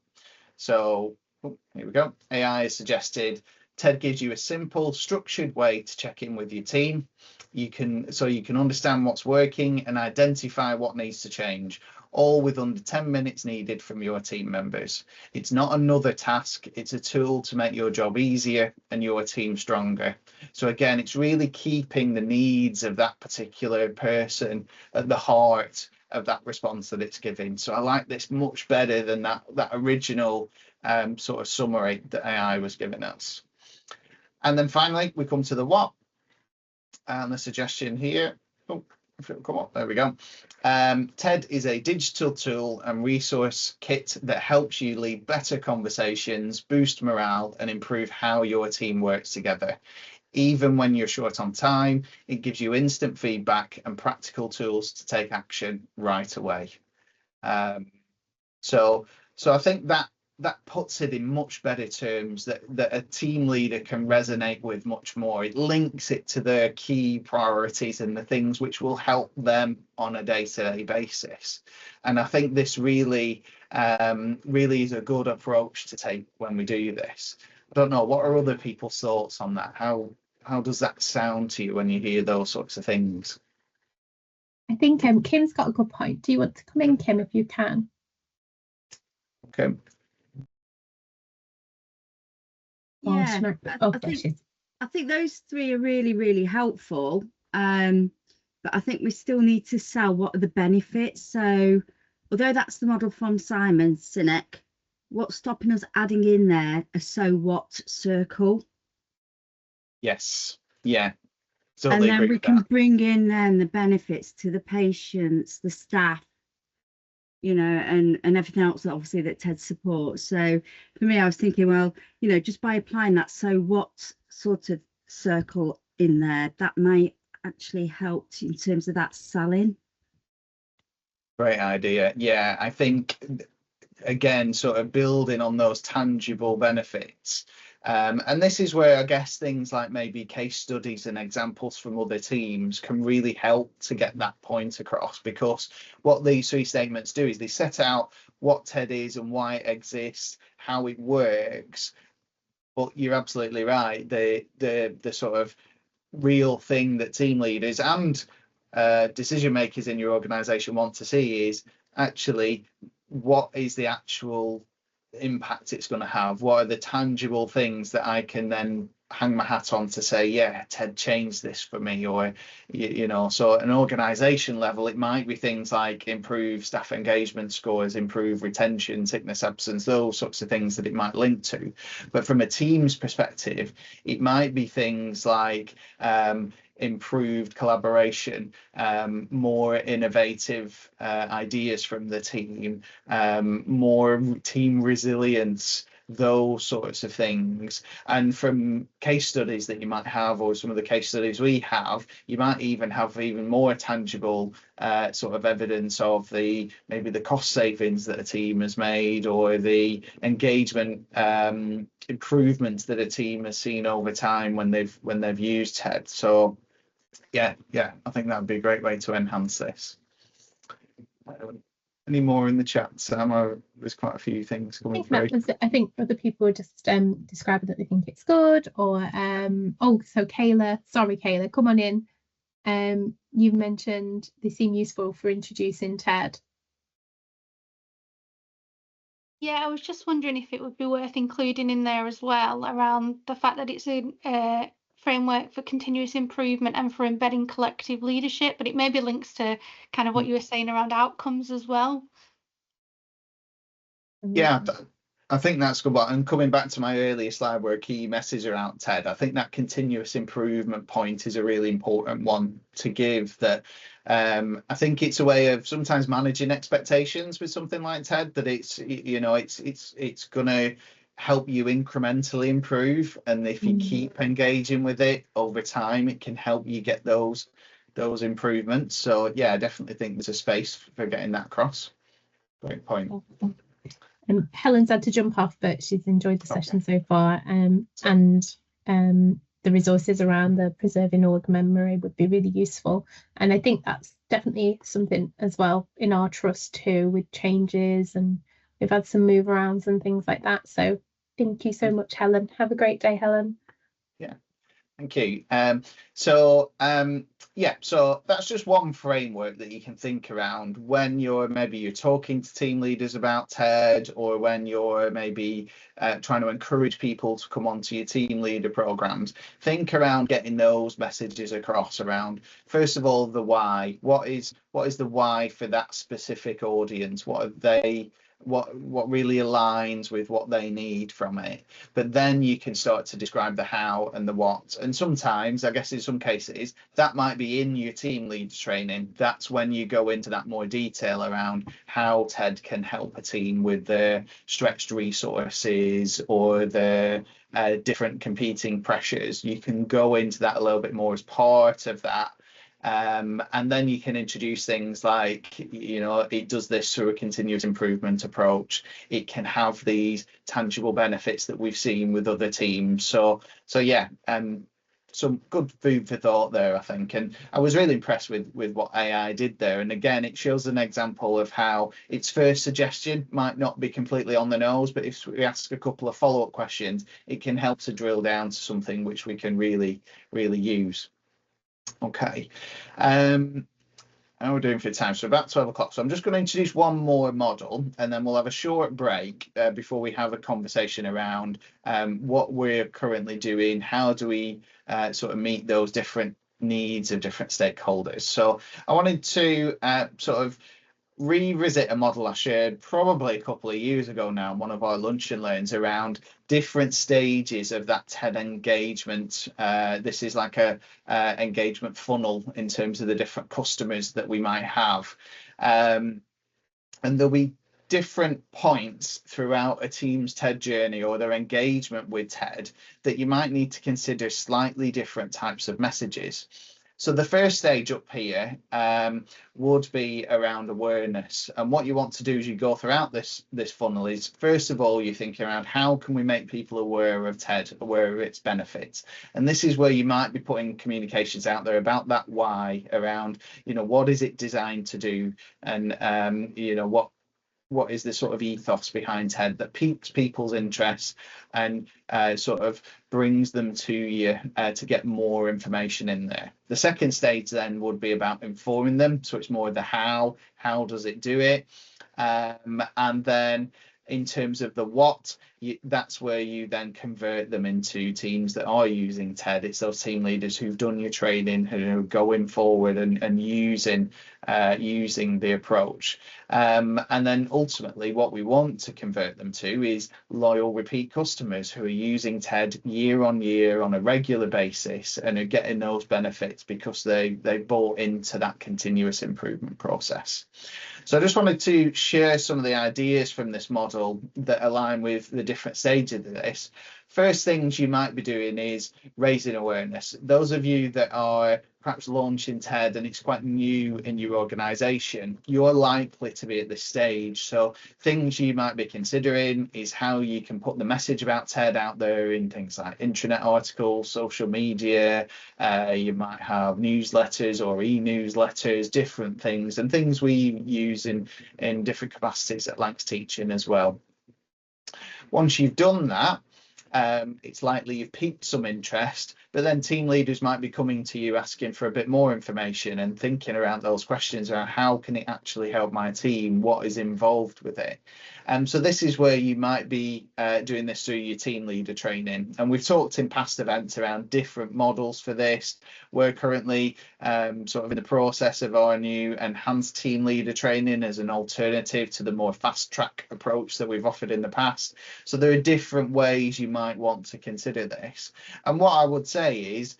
Speaker 1: So here we go. AI has suggested TED gives you a simple, structured way to check in with your team. You can understand what's working and identify what needs to change, all with under 10 minutes needed from your team members. It's not another task, it's a tool to make your job easier and your team stronger. So again, it's really keeping the needs of that particular person at the heart of that response that it's giving. So I like this much better than that original sort of summary that AI was giving us. And then finally, we come to the what. And the suggestion here, oh, if it'll come up, there we go. TED is a digital tool and resource kit that helps you lead better conversations, boost morale, and improve how your team works together. Even when you're short on time, it gives you instant feedback and practical tools to take action right away. So I think that puts it in much better terms that a team leader can resonate with much more. It links it to their key priorities and the things which will help them on a day-to-day basis. And I think this really is a good approach to take when we do this. I don't know, what are other people's thoughts on that? How does that sound to you when you hear those sorts of things?
Speaker 2: I think Kim's got a good point. Do you want to come in, Kim, if you can?
Speaker 1: Okay.
Speaker 5: Yeah, I think those three are really, really helpful. But I think we still need to sell what are the benefits. So although that's the model from Simon Sinek, what's stopping us adding in there a so what circle?
Speaker 1: Yes. Yeah.
Speaker 5: And
Speaker 1: Totally
Speaker 5: then
Speaker 1: agree
Speaker 5: we
Speaker 1: with
Speaker 5: can
Speaker 1: that.
Speaker 5: bring in then the benefits to the patients, the staff, you know, and everything else obviously that TED supports. So for me, I was thinking, well, you know, just by applying that so what sort of circle in there, that might actually help in terms of that selling.
Speaker 1: Great idea. Yeah, I think again, sort of building on those tangible benefits. And this is where I guess things like maybe case studies and examples from other teams can really help to get that point across, because what these three statements do is they set out what TED is and why it exists, how it works. But you're absolutely right. The sort of real thing that team leaders and decision makers in your organization want to see is actually what is the actual impact it's going to have, what are the tangible things that I can then hang my hat on to say, yeah, TED changed this for me. Or you know, so at an organization level it might be things like improve staff engagement scores, improve retention, sickness absence, those sorts of things that it might link to. But from a team's perspective, it might be things like improved collaboration, more innovative ideas from the team, more team resilience, those sorts of things. And from case studies that you might have, or some of the case studies we have, you might even have even more tangible sort of evidence of maybe the cost savings that a team has made, or the engagement improvements that a team has seen over time when they've used TED. So yeah, I think that would be a great way to enhance this. Any more in the chat, Sam? There's quite a few things coming through.
Speaker 2: I think other people are just describing that they think it's good, or so Kayla, come on in. You've mentioned they seem useful for introducing TED.
Speaker 6: Yeah, I was just wondering if it would be worth including in there as well around the fact that it's a framework for continuous improvement and for embedding collective leadership, but it maybe links to kind of what you were saying around outcomes as well.
Speaker 1: Yeah, I think that's good. And coming back to my earlier slide where a key message around TED, I think that continuous improvement point is a really important one to give. That I think it's a way of sometimes managing expectations with something like TED, that it's, you know, it's gonna help you incrementally improve, and if you keep engaging with it over time, it can help you get those improvements. So yeah, I definitely think there's a space for getting that across. Great point.
Speaker 2: Helen's had to jump off, but she's enjoyed the session so far. And the resources around the preserving org memory would be really useful. And I think that's definitely something as well in our trust too, with changes, and we've had some move arounds and things like that. So thank you so much, Helen. Have a great day, Helen.
Speaker 1: Yeah, thank you. So that's just one framework that you can think around when you're talking to team leaders about TED, or when you're maybe trying to encourage people to come onto your team leader programs. Think around getting those messages across around, first of all, the why. What is the why for that specific audience? What are they? What really aligns with what they need from it? But then you can start to describe the how and the what. And sometimes, I guess in some cases, that might be in your team leader training. That's when you go into that more detail around how TED can help a team with their stretched resources or the different competing pressures. You can go into that a little bit more as part of that. And then you can introduce things like, you know, it does this through a continuous improvement approach. It can have these tangible benefits that we've seen with other teams. So yeah, some good food for thought there, I think. And I was really impressed with what AI did there. And again, it shows an example of how its first suggestion might not be completely on the nose, but if we ask a couple of follow-up questions, it can help to drill down to something which we can really use. Okay. How we're doing for time, so about 12 o'clock. So I'm just going to introduce one more model, and then we'll have a short break before we have a conversation around what we're currently doing. How do we sort of meet those different needs of different stakeholders? So I wanted to sort of revisit a model I shared probably a couple of years ago now in one of our lunch and learns around different stages of that TED engagement. This is like a engagement funnel in terms of the different customers that we might have, and there'll be different points throughout a team's TED journey or their engagement with TED that you might need to consider slightly different types of messages. So the first stage up here would be around awareness. And what you want to do as you go throughout this funnel is, first of all, you're thinking around how can we make people aware of TED, aware of its benefits. And this is where you might be putting communications out there about that why, around, you know, what is it designed to do, and you know, what is the sort of ethos behind TED that piques people's interest and sort of brings them to you to get more information in there. The second stage then would be about informing them. So it's more the how does it do it? And then in terms of the what, that's where you then convert them into teams that are using TED. It's those team leaders who've done your training, who are going forward and using the approach. And then ultimately what we want to convert them to is loyal repeat customers who are using TED year on year on a regular basis and are getting those benefits because they bought into that continuous improvement process. So I just wanted to share some of the ideas from this model that align with the different stages of this. First things you might be doing is raising awareness. Those of you that are perhaps launching TED and it's quite new in your organization, you're likely to be at this stage. So things you might be considering is how you can put the message about TED out there in things like intranet articles, social media. You might have newsletters or e-newsletters, different things, and things we use in different capacities at Lancs Teaching as well. Once you've done that, it's likely you've piqued some interest, but then team leaders might be coming to you asking for a bit more information and thinking around those questions around how can it actually help my team, what is involved with it. So this is where you might be doing this through your team leader training. And we've talked in past events around different models for this. We're currently sort of in the process of our new enhanced team leader training as an alternative to the more fast track approach that we've offered in the past. So there are different ways you might want to consider this. And what I would say is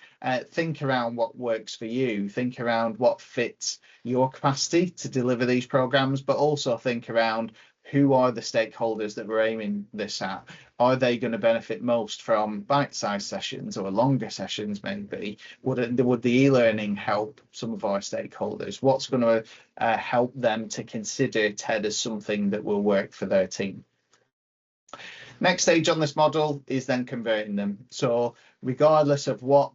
Speaker 1: think around what works for you, think around what fits your capacity to deliver these programs, but also think around who are the stakeholders that we're aiming this at. Are they going to benefit most from bite-sized sessions or longer sessions maybe? Would the e-learning help some of our stakeholders? What's going to help them to consider TED as something that will work for their team? Next stage on this model is then converting them. So regardless of what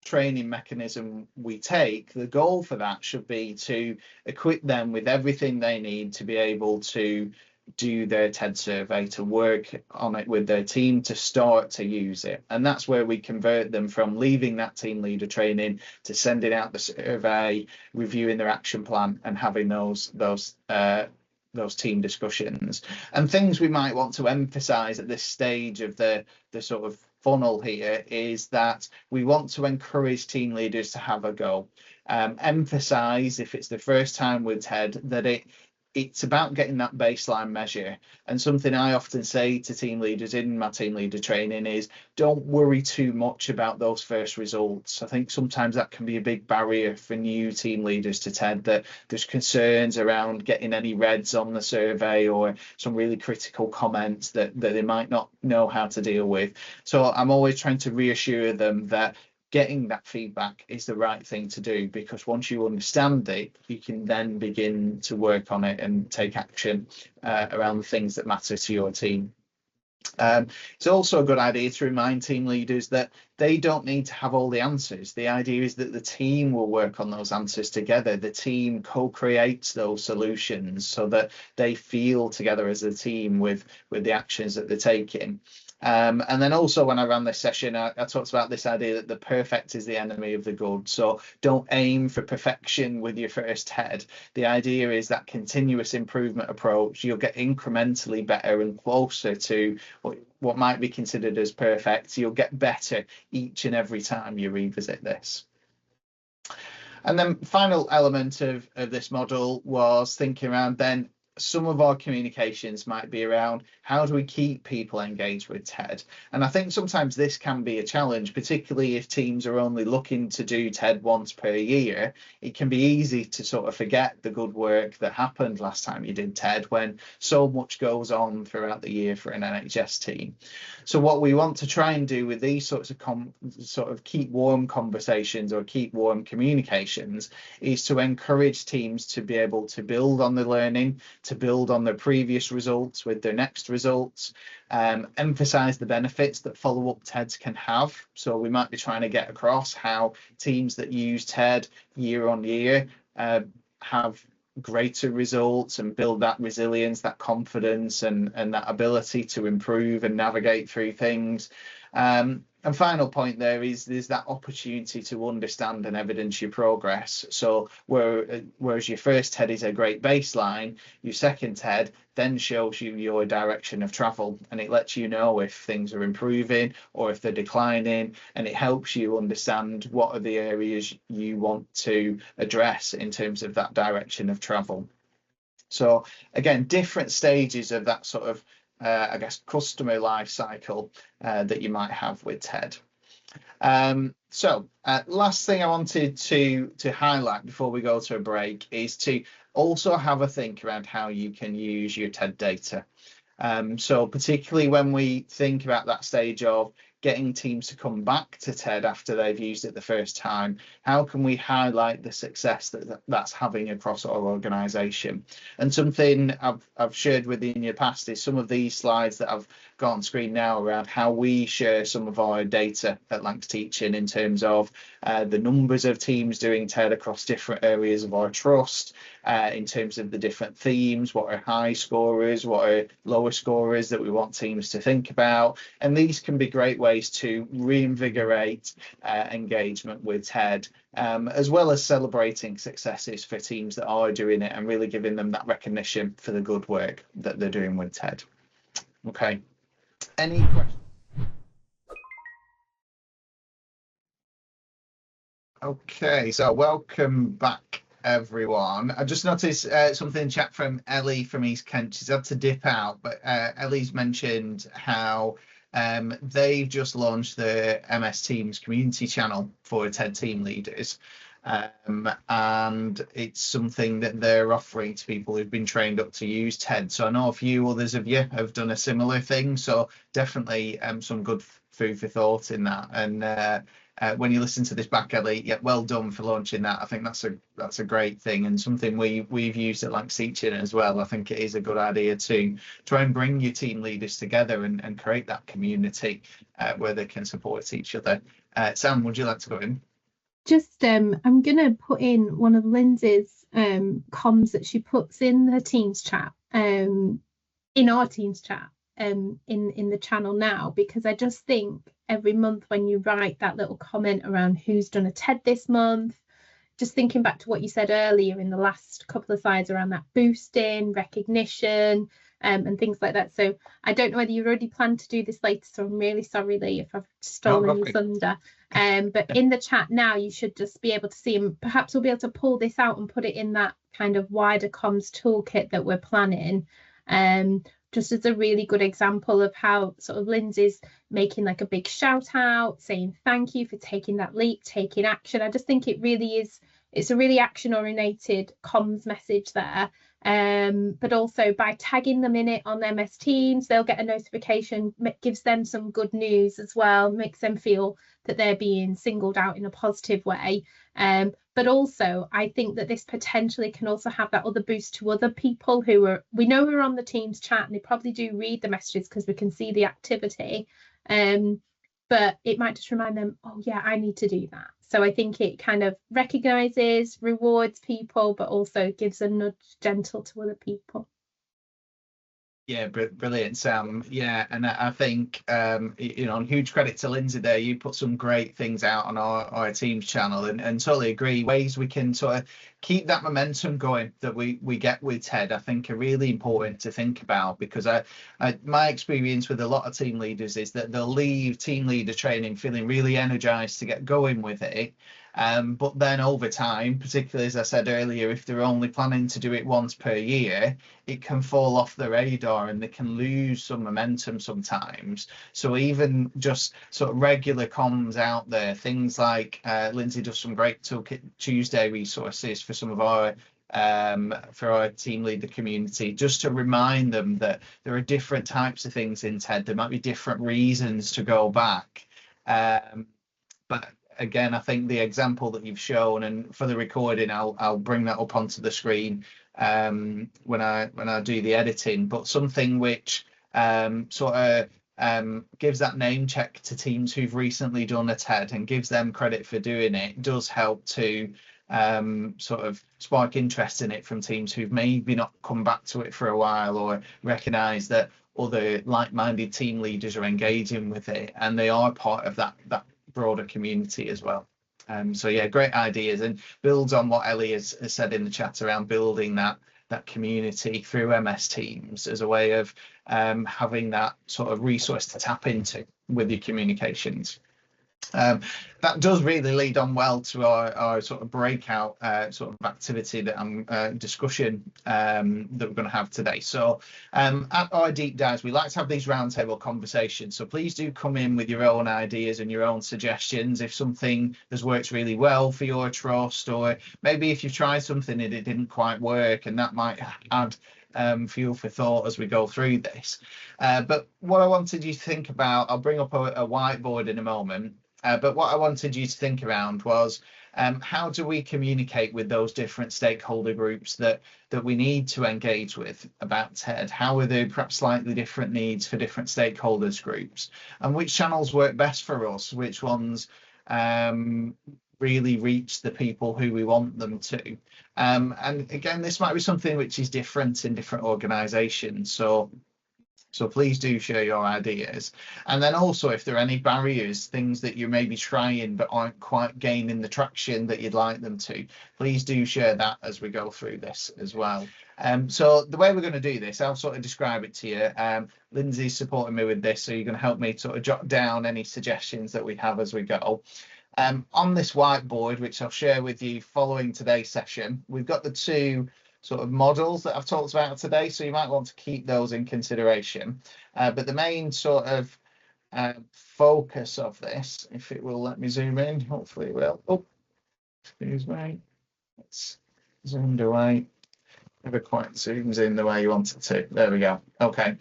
Speaker 1: training mechanism we take, the goal for that should be to equip them with everything they need to be able to do their TED survey, to work on it with their team, to start to use it. And that's where we convert them from leaving that team leader training to sending out the survey, reviewing their action plan and having those team discussions. And things we might want to emphasize at this stage of the sort of funnel here is that we want to encourage team leaders to have a go. Emphasize, if it's the first time with TED, that it's about getting that baseline measure. And something I often say to team leaders in my team leader training is don't worry too much about those first results. I think sometimes that can be a big barrier for new team leaders to TED, that there's concerns around getting any reds on the survey or some really critical comments that they might not know how to deal with. So I'm always trying to reassure them that getting that feedback is the right thing to do, because once you understand it, you can then begin to work on it and take action around the things that matter to your team. It's also a good idea to remind team leaders that they don't need to have all the answers. The idea is that the team will work on those answers together. The team co-creates those solutions so that they feel together as a team with the actions that they're taking. And then also when I ran this session, I talked about this idea that the perfect is the enemy of the good. So don't aim for perfection with your first TED. The idea is that continuous improvement approach. You'll get incrementally better and closer to what might be considered as perfect. You'll get better each and every time you revisit this. And then final element of this model was thinking around then some of our communications might be around how do we keep people engaged with TED? And I think sometimes this can be a challenge, particularly if teams are only looking to do TED once per year. It can be easy to sort of forget the good work that happened last time you did TED when so much goes on throughout the year for an NHS team. So what we want to try and do with these sorts of keep warm conversations or keep warm communications is to encourage teams to be able to build on the learning, to build on their previous results with their next results, emphasize the benefits that follow-up TEDs can have. So we might be trying to get across how teams that use TED year on year have greater results and build that resilience, that confidence and that ability to improve and navigate through things. And final point there is there's that opportunity to understand and evidence your progress. So whereas your first TED is a great baseline, your second TED then shows you your direction of travel, and it lets you know if things are improving or if they're declining, and it helps you understand what are the areas you want to address in terms of that direction of travel. So again, different stages of that sort of I guess customer life cycle that you might have with TED. So last thing I wanted to highlight before we go to a break is to also have a think around how you can use your TED data. So particularly when we think about that stage of getting teams to come back to TED after they've used it the first time, how can we highlight the success that's having across our organisation? And something I've shared with you in your past is some of these slides that I've got on screen now around how we share some of our data at Lancs Teaching in terms of the numbers of teams doing TED across different areas of our trust, in terms of the different themes, what are high scorers, what are lower scorers that we want teams to think about. And these can be great ways to reinvigorate engagement with TED, as well as celebrating successes for teams that are doing it and really giving them that recognition for the good work that they're doing with TED. Okay, any questions? Okay, so welcome back everyone. I just noticed something in chat from Ellie from East Kent. She's had to dip out, but Ellie's mentioned how they've just launched the MS Teams community channel for TED team leaders, and it's something that they're offering to people who've been trained up to use TED. So I know a few others of you have done a similar thing, so definitely some good food for thought in that. And when you listen to this back, Ellie, yeah, well done for launching that. I think that's a great thing and something we've used at Lancs Teaching as well. I think it is a good idea to try and bring your team leaders together and create that community where they can support each other. Sam, would you like to go in?
Speaker 2: Just I'm going to put in one of Lindsay's comms that she puts in the Teams chat, in our Teams chat, in the channel now, because I just think every month when you write that little comment around who's done a TED this month, just thinking back to what you said earlier in the last couple of slides around that boosting, recognition, and things like that. So I don't know whether you've already planned to do this later, so I'm really sorry, Lee, if I've stolen your thunder. But in the chat now, you should just be able to see, and perhaps we'll be able to pull this out and put it in that kind of wider comms toolkit that we're planning. Just as a really good example of how sort of Lindsay's making like a big shout out, saying thank you for taking that leap, taking action. I just think it really is, it's a really action oriented comms message there. but also by tagging them in it on MS Teams, they'll get a notification, gives them some good news as well, makes them feel that they're being singled out in a positive way. But also, I think that this potentially can also have that other boost to other people who we know we're on the Teams chat, and they probably do read the messages because we can see the activity. But it might just remind them, oh yeah, I need to do that. So I think it kind of recognises, rewards people, but also gives a nudge gentle to other people.
Speaker 1: Yeah, brilliant, Sam. Yeah, and I think you know, huge credit to Lindsay there. You put some great things out on our Teams channel, and totally agree. Ways we can sort of keep that momentum going that we get with TED, I think, are really important to think about, because my experience with a lot of team leaders is that they'll leave team leader training feeling really energized to get going with it. But then over time, particularly as I said earlier, if they're only planning to do it once per year, it can fall off the radar and they can lose some momentum sometimes. So even just sort of regular comms out there, things like Lindsay does some great Toolkit Tuesday resources for some of our for our team leader community, just to remind them that there are different types of things in TED. There might be different reasons to go back. But again, I think the example that you've shown, and for the recording, I'll bring that up onto the screen when I do the editing. But something which sort of gives that name check to teams who've recently done a TED and gives them credit for doing it, does help to sort of spark interest in it from teams who've maybe not come back to it for a while, or recognise that other like-minded team leaders are engaging with it and they are part of that broader community as well. So yeah, great ideas, and builds on what Ellie has said in the chat around building that community through MS Teams as a way of having that sort of resource to tap into with your communications. That does really lead on well to our sort of breakout sort of activity that discussion that we're going to have today. So at our deep dives, we like to have these roundtable conversations. So please do come in with your own ideas and your own suggestions. If something has worked really well for your trust, or maybe if you've tried something and it didn't quite work, and that might add fuel for thought as we go through this. But what I wanted you to think about, I'll bring up a whiteboard in a moment. But what I wanted you to think around was how do we communicate with those different stakeholder groups that we need to engage with about TED? How are there perhaps slightly different needs for different stakeholders groups? And which channels work best for us? Which ones really reach the people who we want them to? And again, this might be something which is different in different organisations. So please do share your ideas. And then also, if there are any barriers, things that you may be trying but aren't quite gaining the traction that you'd like them to, please do share that as we go through this as well. So the way we're going to do this, I'll sort of describe it to you. Lindsay's supporting me with this, so you're going to help me sort of jot down any suggestions that we have as we go. On this whiteboard, which I'll share with you following today's session, we've got the two sort of models that I've talked about today, so you might want to keep those in consideration. But the main sort of focus of this, if it will let me zoom in, hopefully it will. Oh, excuse me. It's zoomed away. Never quite zooms in the way you want it to. There we go. Okay.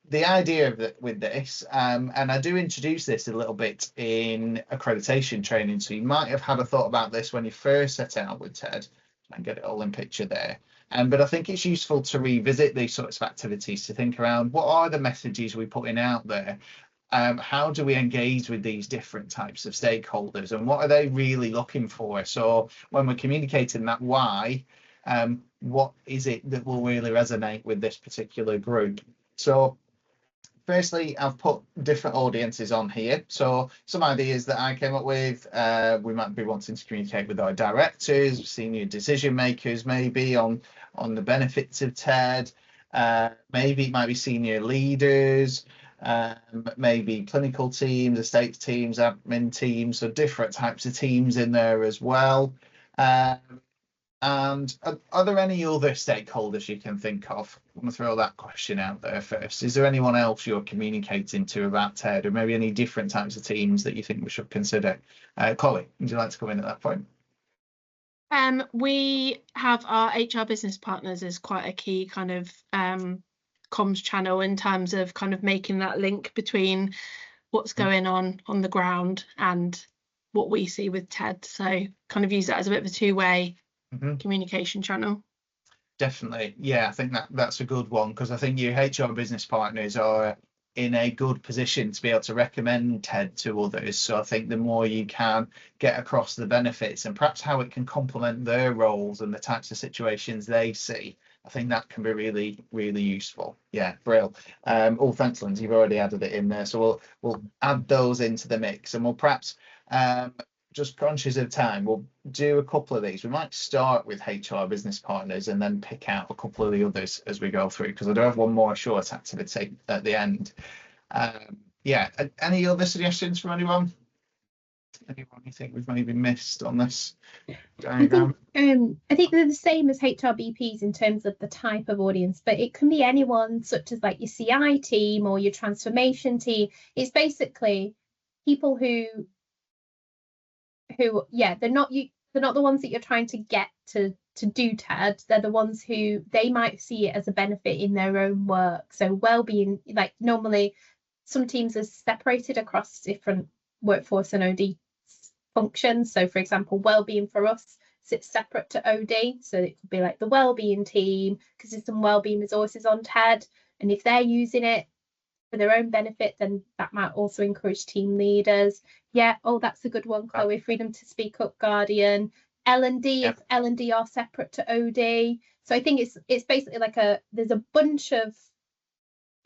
Speaker 1: The idea of with this, and I do introduce this a little bit in accreditation training, so you might have had a thought about this when you first set out with TED, and get it all in picture there. But I think it's useful to revisit these sorts of activities to think around what are the messages we're putting out there? How do we engage with these different types of stakeholders, and what are they really looking for? So when we're communicating that why, what is it that will really resonate with this particular group? So firstly, I've put different audiences on here. So some ideas that I came up with, we might be wanting to communicate with our directors, senior decision makers, maybe on the benefits of TED. Maybe it might be senior leaders, maybe clinical teams, estate teams, admin teams, so different types of teams in there as well. And are there any other stakeholders you can think of? I'm going to throw that question out there first. Is there anyone else you're communicating to about TED, or maybe any different types of teams that you think we should consider? Chloe, would you like to come in at that point?
Speaker 7: We have our HR business partners as quite a key kind of comms channel in terms of kind of making that link between what's going on the ground and what we see with TED. So kind of use that as a bit of a two-way communication channel.
Speaker 1: Definitely. Yeah, I think that's a good one, because I think your HR business partners are in a good position to be able to recommend TED to others. So I think the more you can get across the benefits and perhaps how it can complement their roles and the types of situations they see, I think that can be really, really useful. Yeah, brilliant. Oh, thanks, Lindsay. You've already added it in there. So we'll add those into the mix, and we'll perhaps just conscious of time, we'll do a couple of these. We might start with HR business partners and then pick out a couple of the others as we go through, because I do have one more short activity at the end. Yeah, any other suggestions from anyone? Anyone you think we've maybe missed on this diagram?
Speaker 2: I think they're the same as HRBPs in terms of the type of audience, but it can be anyone, such as like your CI team or your transformation team. It's basically people who yeah, they're not the ones that you're trying to get to do TED. They're the ones who they might see it as a benefit in their own work. So well-being, like normally some teams are separated across different workforce and OD functions. So for example, well-being for us sits separate to OD. So it could be like the well-being team, because there's some well-being resources on TED. And if they're using it for their own benefit, then that might also encourage team leaders. Yeah, oh, that's a good one, Chloe. Freedom to speak up, Guardian. L&D, if L&D are separate to OD. So I think it's basically like there's a bunch of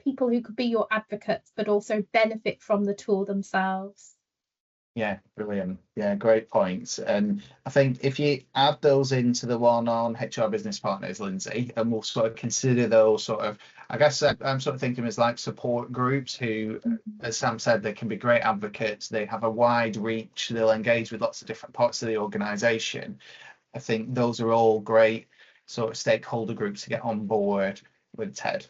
Speaker 2: people who could be your advocates, but also benefit from the tool themselves.
Speaker 1: Yeah, brilliant. Yeah, great points. And I think if you add those into the one on HR business partners, Lindsay, and we'll sort of consider those sort of, I guess I'm sort of thinking as like support groups who, as Sam said, they can be great advocates. They have a wide reach. They'll engage with lots of different parts of the organisation. I think those are all great sort of stakeholder groups to get on board with TED.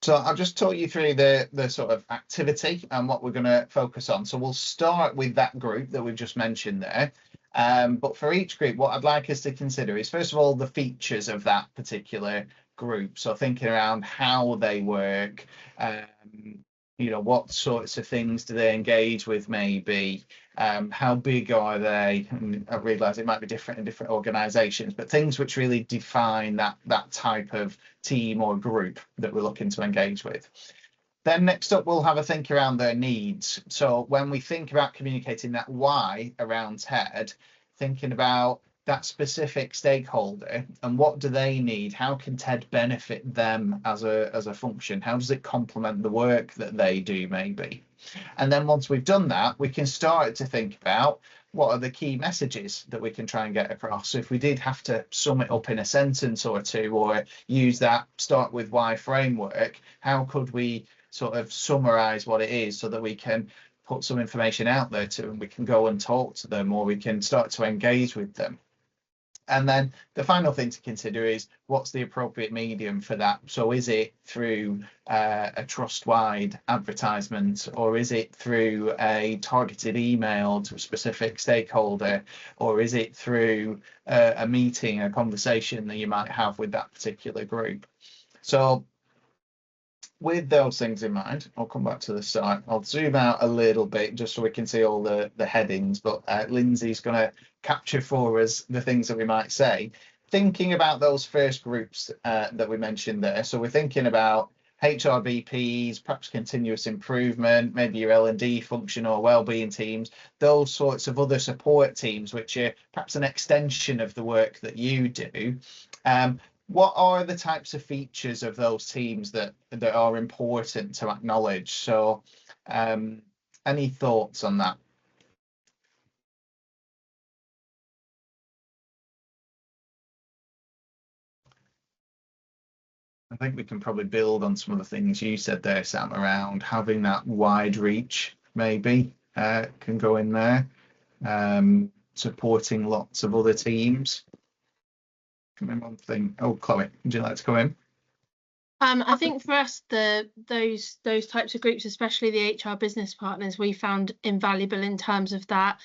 Speaker 1: So I'll just talk you through the sort of activity and what we're going to focus on. So we'll start with that group that we've just mentioned there. But for each group, what I'd like us to consider is, first of all, the features of that particular group. So thinking around how they work, what sorts of things do they engage with maybe, how big are they? And I realise it might be different in different organisations, but things which really define that type of team or group that we're looking to engage with. Then next up, we'll have a think around their needs. So when we think about communicating that why around TED, thinking about that specific stakeholder and what do they need? How can TED benefit them as a function? How does it complement the work that they do maybe? And then once we've done that, we can start to think about what are the key messages that we can try and get across. So if we did have to sum it up in a sentence or two, or use that start with why framework, how could we sort of summarize what it is so that we can put some information out there to them, we can go and talk to them, or we can start to engage with them. And then the final thing to consider is what's the appropriate medium for that. So is it through a trust-wide advertisement, or is it through a targeted email to a specific stakeholder, or is it through a meeting, a conversation that you might have with that particular group? So with those things in mind, I'll come back to the site. I'll zoom out a little bit just so we can see all the headings, but Lindsay's going to capture for us the things that we might say. Thinking about those first groups that we mentioned there. So we're thinking about HRBPs, perhaps continuous improvement, maybe your L&D function or wellbeing teams, those sorts of other support teams, which are perhaps an extension of the work that you do. What are the types of features of those teams that are important to acknowledge? So any thoughts on that? I think we can probably build on some of the things you said there, Sam, around having that wide reach, maybe can go in there, supporting lots of other teams. Come in one thing. Oh, Chloe, would you like to come in?
Speaker 7: I think for us, those types of groups, especially the HR business partners, we found invaluable in terms of that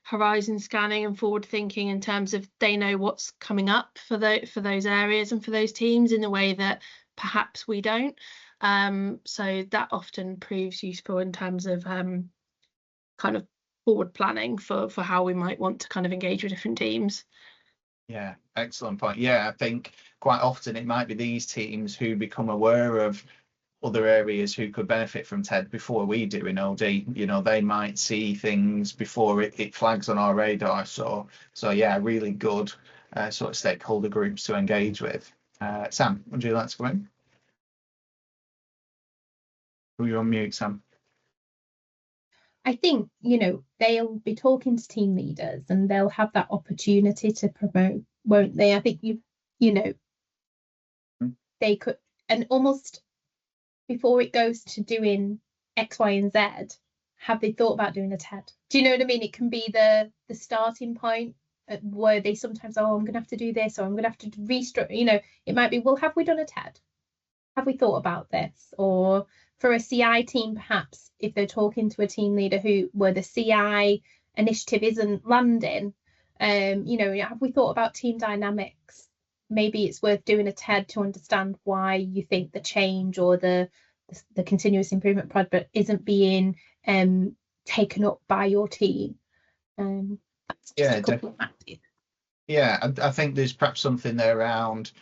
Speaker 7: horizon scanning and forward thinking in terms of they know what's coming up for those areas and for those teams in a way that perhaps we don't. So that often proves useful in terms of kind of forward planning for how we might want to kind of engage with different teams.
Speaker 1: Yeah, excellent point. Yeah, I think quite often it might be these teams who become aware of other areas who could benefit from TED before we do in OD. You know, they might see things before it flags on our radar. So yeah, really good sort of stakeholder groups to engage with. Sam, would you like to go in? You're on mute, Sam.
Speaker 2: I think, you know, they'll be talking to team leaders and they'll have that opportunity to promote, won't they? I think you know, they could, and almost before it goes to doing X, Y, and Z, have they thought about doing a TED? Do you know what I mean? It can be the starting point where they sometimes, oh, I'm going to have to do this, or I'm going to have to restructure. You know, it might be, well, have we done a TED? Have we thought about this? Or for a CI team, perhaps if they're talking to a team leader where the CI initiative isn't landing, you know, have we thought about team dynamics? Maybe it's worth doing a TED to understand why you think the change or the continuous improvement project isn't being taken up by your team.
Speaker 1: Yeah, yeah, I think there's perhaps something there around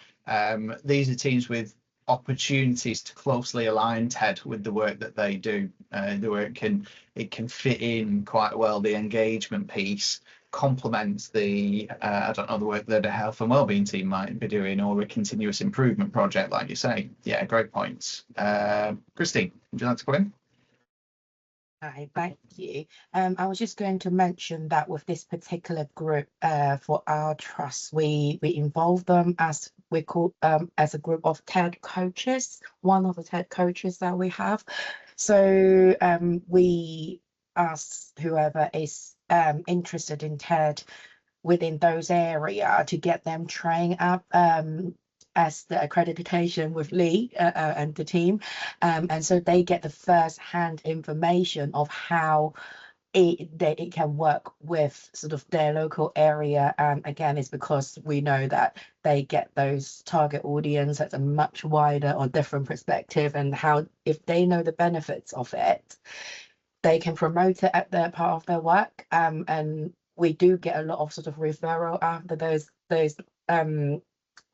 Speaker 1: these are teams with opportunities to closely align TED with the work that they do. The work it can fit in quite well. The engagement piece complements the I don't know, the work that a health and wellbeing team might be doing, or a continuous improvement project, like you say. Yeah, great points. Christine, would you like to go in?
Speaker 8: Hi, thank you. I was just going to mention that with this particular group, for our trust, we involve them as we call as a group of TED coaches, one of the TED coaches that we have. So we ask whoever is interested in TED within those areas to get them trained up as the accreditation with Lee and the team, and so they get the first-hand information of how it can work with sort of their local area. Again, it's because we know that they get those target audience at a much wider or different perspective, and how if they know the benefits of it, they can promote it at their part of their work. And we do get a lot of sort of referral after those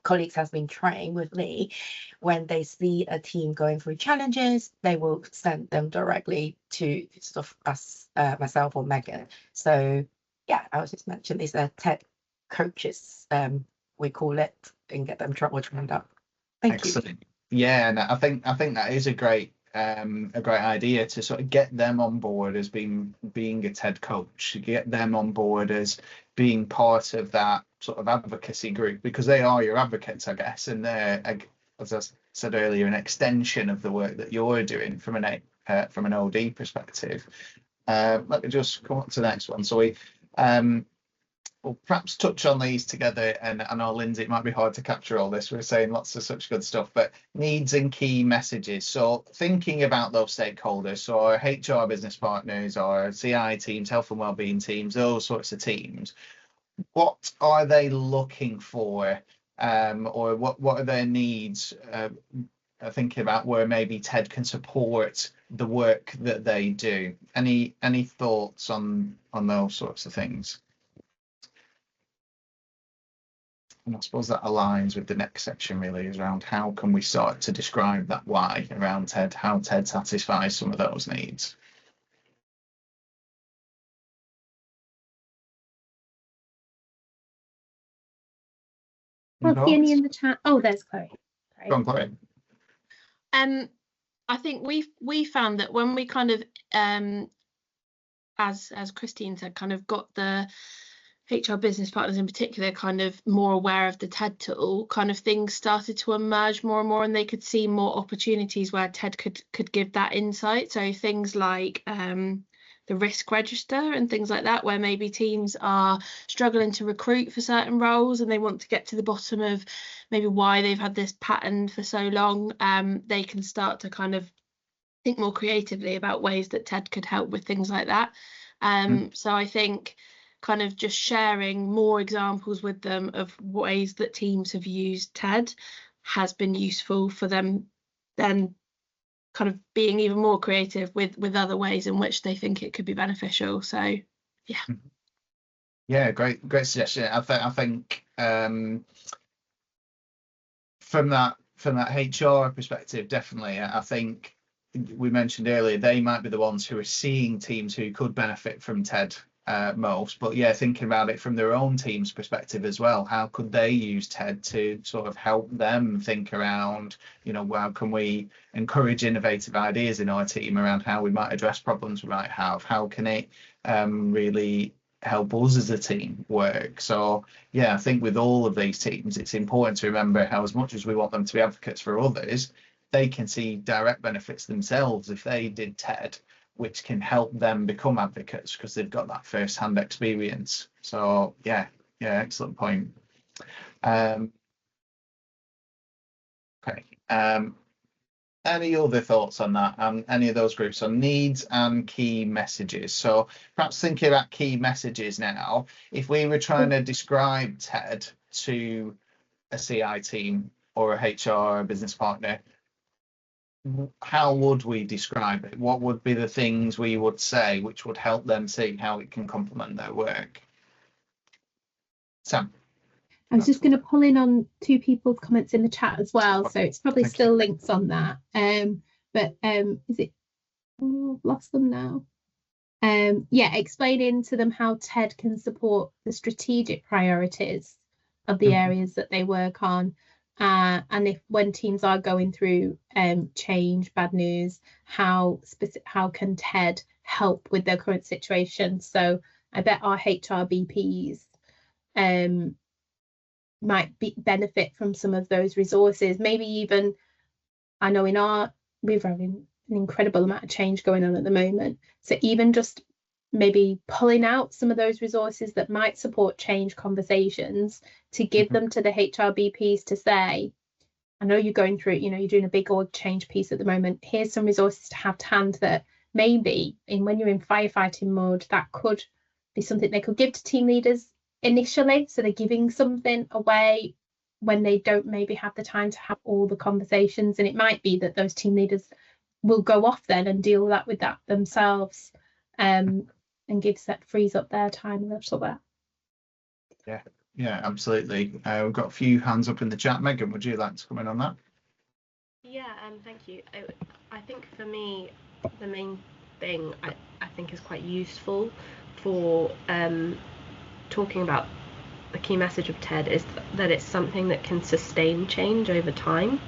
Speaker 8: colleagues has been trained with Lee. When they see a team going through challenges, they will send them directly to sort of us, myself or Megan. So yeah, I was just mentioning these are TED coaches, we call it, and get them trained up. Thank you.
Speaker 1: Excellent. Yeah, and I think that is a great idea to sort of get them on board as being a TED coach, get them on board as being part of that sort of advocacy group, because they are your advocates, I guess, and they're, as I said earlier, an extension of the work that you're doing from an OD perspective. Let me just come up to the next one. So we'll perhaps touch on these together, and I know, Lindsay, it might be hard to capture all this. We're saying lots of such good stuff, but needs and key messages. So thinking about those stakeholders, so our HR business partners, our CI teams, health and wellbeing teams, those sorts of teams, what are they looking for, or what are their needs? Thinking about where maybe TED can support the work that they do. Any thoughts on those sorts of things? And I suppose that aligns with the next section, really, is around how can we start to describe that why around TED, how TED satisfies some of those needs.
Speaker 2: Well, see any in the chat? Oh, there's Chloe.
Speaker 1: Go on, Chloe.
Speaker 7: I think we found that when we kind of as Christine said, kind of got the HR business partners in particular kind of more aware of the TED tool, kind of things started to emerge more and more, and they could see more opportunities where TED could give that insight. So things like the risk register and things like that, where maybe teams are struggling to recruit for certain roles and they want to get to the bottom of maybe why they've had this pattern for so long. They can start to kind of think more creatively about ways that TED could help with things like that. So I think kind of just sharing more examples with them of ways that teams have used TED has been useful for them then kind of being even more creative with other ways in which they think it could be beneficial. So
Speaker 1: yeah, great suggestion. I think from that HR perspective, definitely, I think we mentioned earlier, they might be the ones who are seeing teams who could benefit from TED most, but yeah, thinking about it from their own team's perspective as well, how could they use TED to sort of help them think around, you know, how can we encourage innovative ideas in our team around how we might address problems we might have, how can it really help us as a team work. So yeah, I think with all of these teams, it's important to remember how, as much as we want them to be advocates for others, they can see direct benefits themselves if they did TED, which can help them become advocates because they've got that first-hand experience. So yeah, excellent point. Okay. Any other thoughts on that, and any of those groups on needs and key messages? So perhaps thinking about key messages now, if we were trying to describe TED to a CI team or a HR business partner, how would we describe it? What would be the things we would say which would help them see how it can complement their work? Sam?
Speaker 2: I was just going to pull in on two people's comments in the chat as well, so it's probably still links on that. But is it? Oh, I've lost them now. Yeah, explaining to them how TED can support the strategic priorities of the areas that they work on, and if when teams are going through change, bad news, how can TED help with their current situation? So I bet our HR BPs might benefit from some of those resources. Maybe even, I know we're having an incredible amount of change going on at the moment. So even just maybe pulling out some of those resources that might support change conversations to give them to the HR BPs to say, I know you're going through, you know, you're doing a big org change piece at the moment. Here's some resources to have to hand that maybe when you're in firefighting mode, that could be something they could give to team leaders initially, so they're giving something away when they don't maybe have the time to have all the conversations, and it might be that those team leaders will go off then and deal with that themselves, and frees up their time a little bit.
Speaker 1: Yeah, absolutely. We've got a few hands up in the chat. Megan, would you like to come in on that?
Speaker 4: Yeah, thank you. I think for me, the main thing I think is quite useful for talking about the key message of TED is that it's something that can sustain change over time,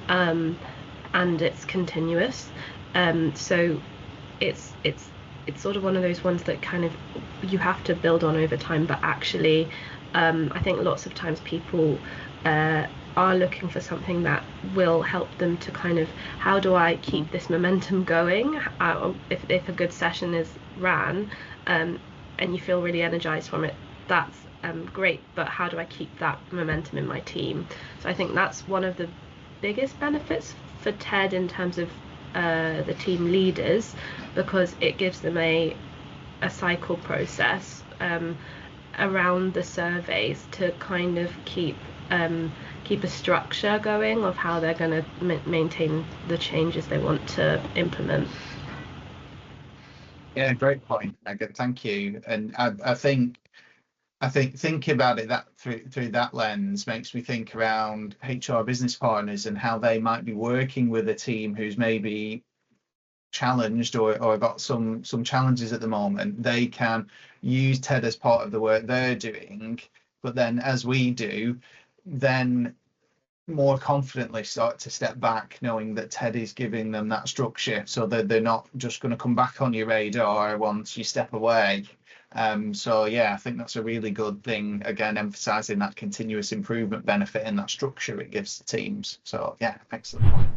Speaker 4: and it's continuous. So it's sort of one of those ones that kind of you have to build on over time, but actually I think lots of times people are looking for something that will help them to kind of, how do I keep this momentum going? If a good session is ran and you feel really energized from it, that's great, but how do I keep that momentum in my team? So I think that's one of the biggest benefits for TED in terms of the team leaders, because it gives them a cycle process around the surveys to kind of keep a structure going of how they're going to maintain the changes they want to implement.
Speaker 1: Yeah, great point, Megan. Thank you. And I think thinking about it that through that lens makes me think around HR business partners and how they might be working with a team who's maybe challenged or got some challenges at the moment. They can use TED as part of the work they're doing, but then as we do, then more confidently start to step back, knowing that TED is giving them that structure so that they're not just going to come back on your radar once you step away. So yeah, I think that's a really good thing, again emphasizing that continuous improvement benefit and that structure it gives the teams. So yeah, excellent point.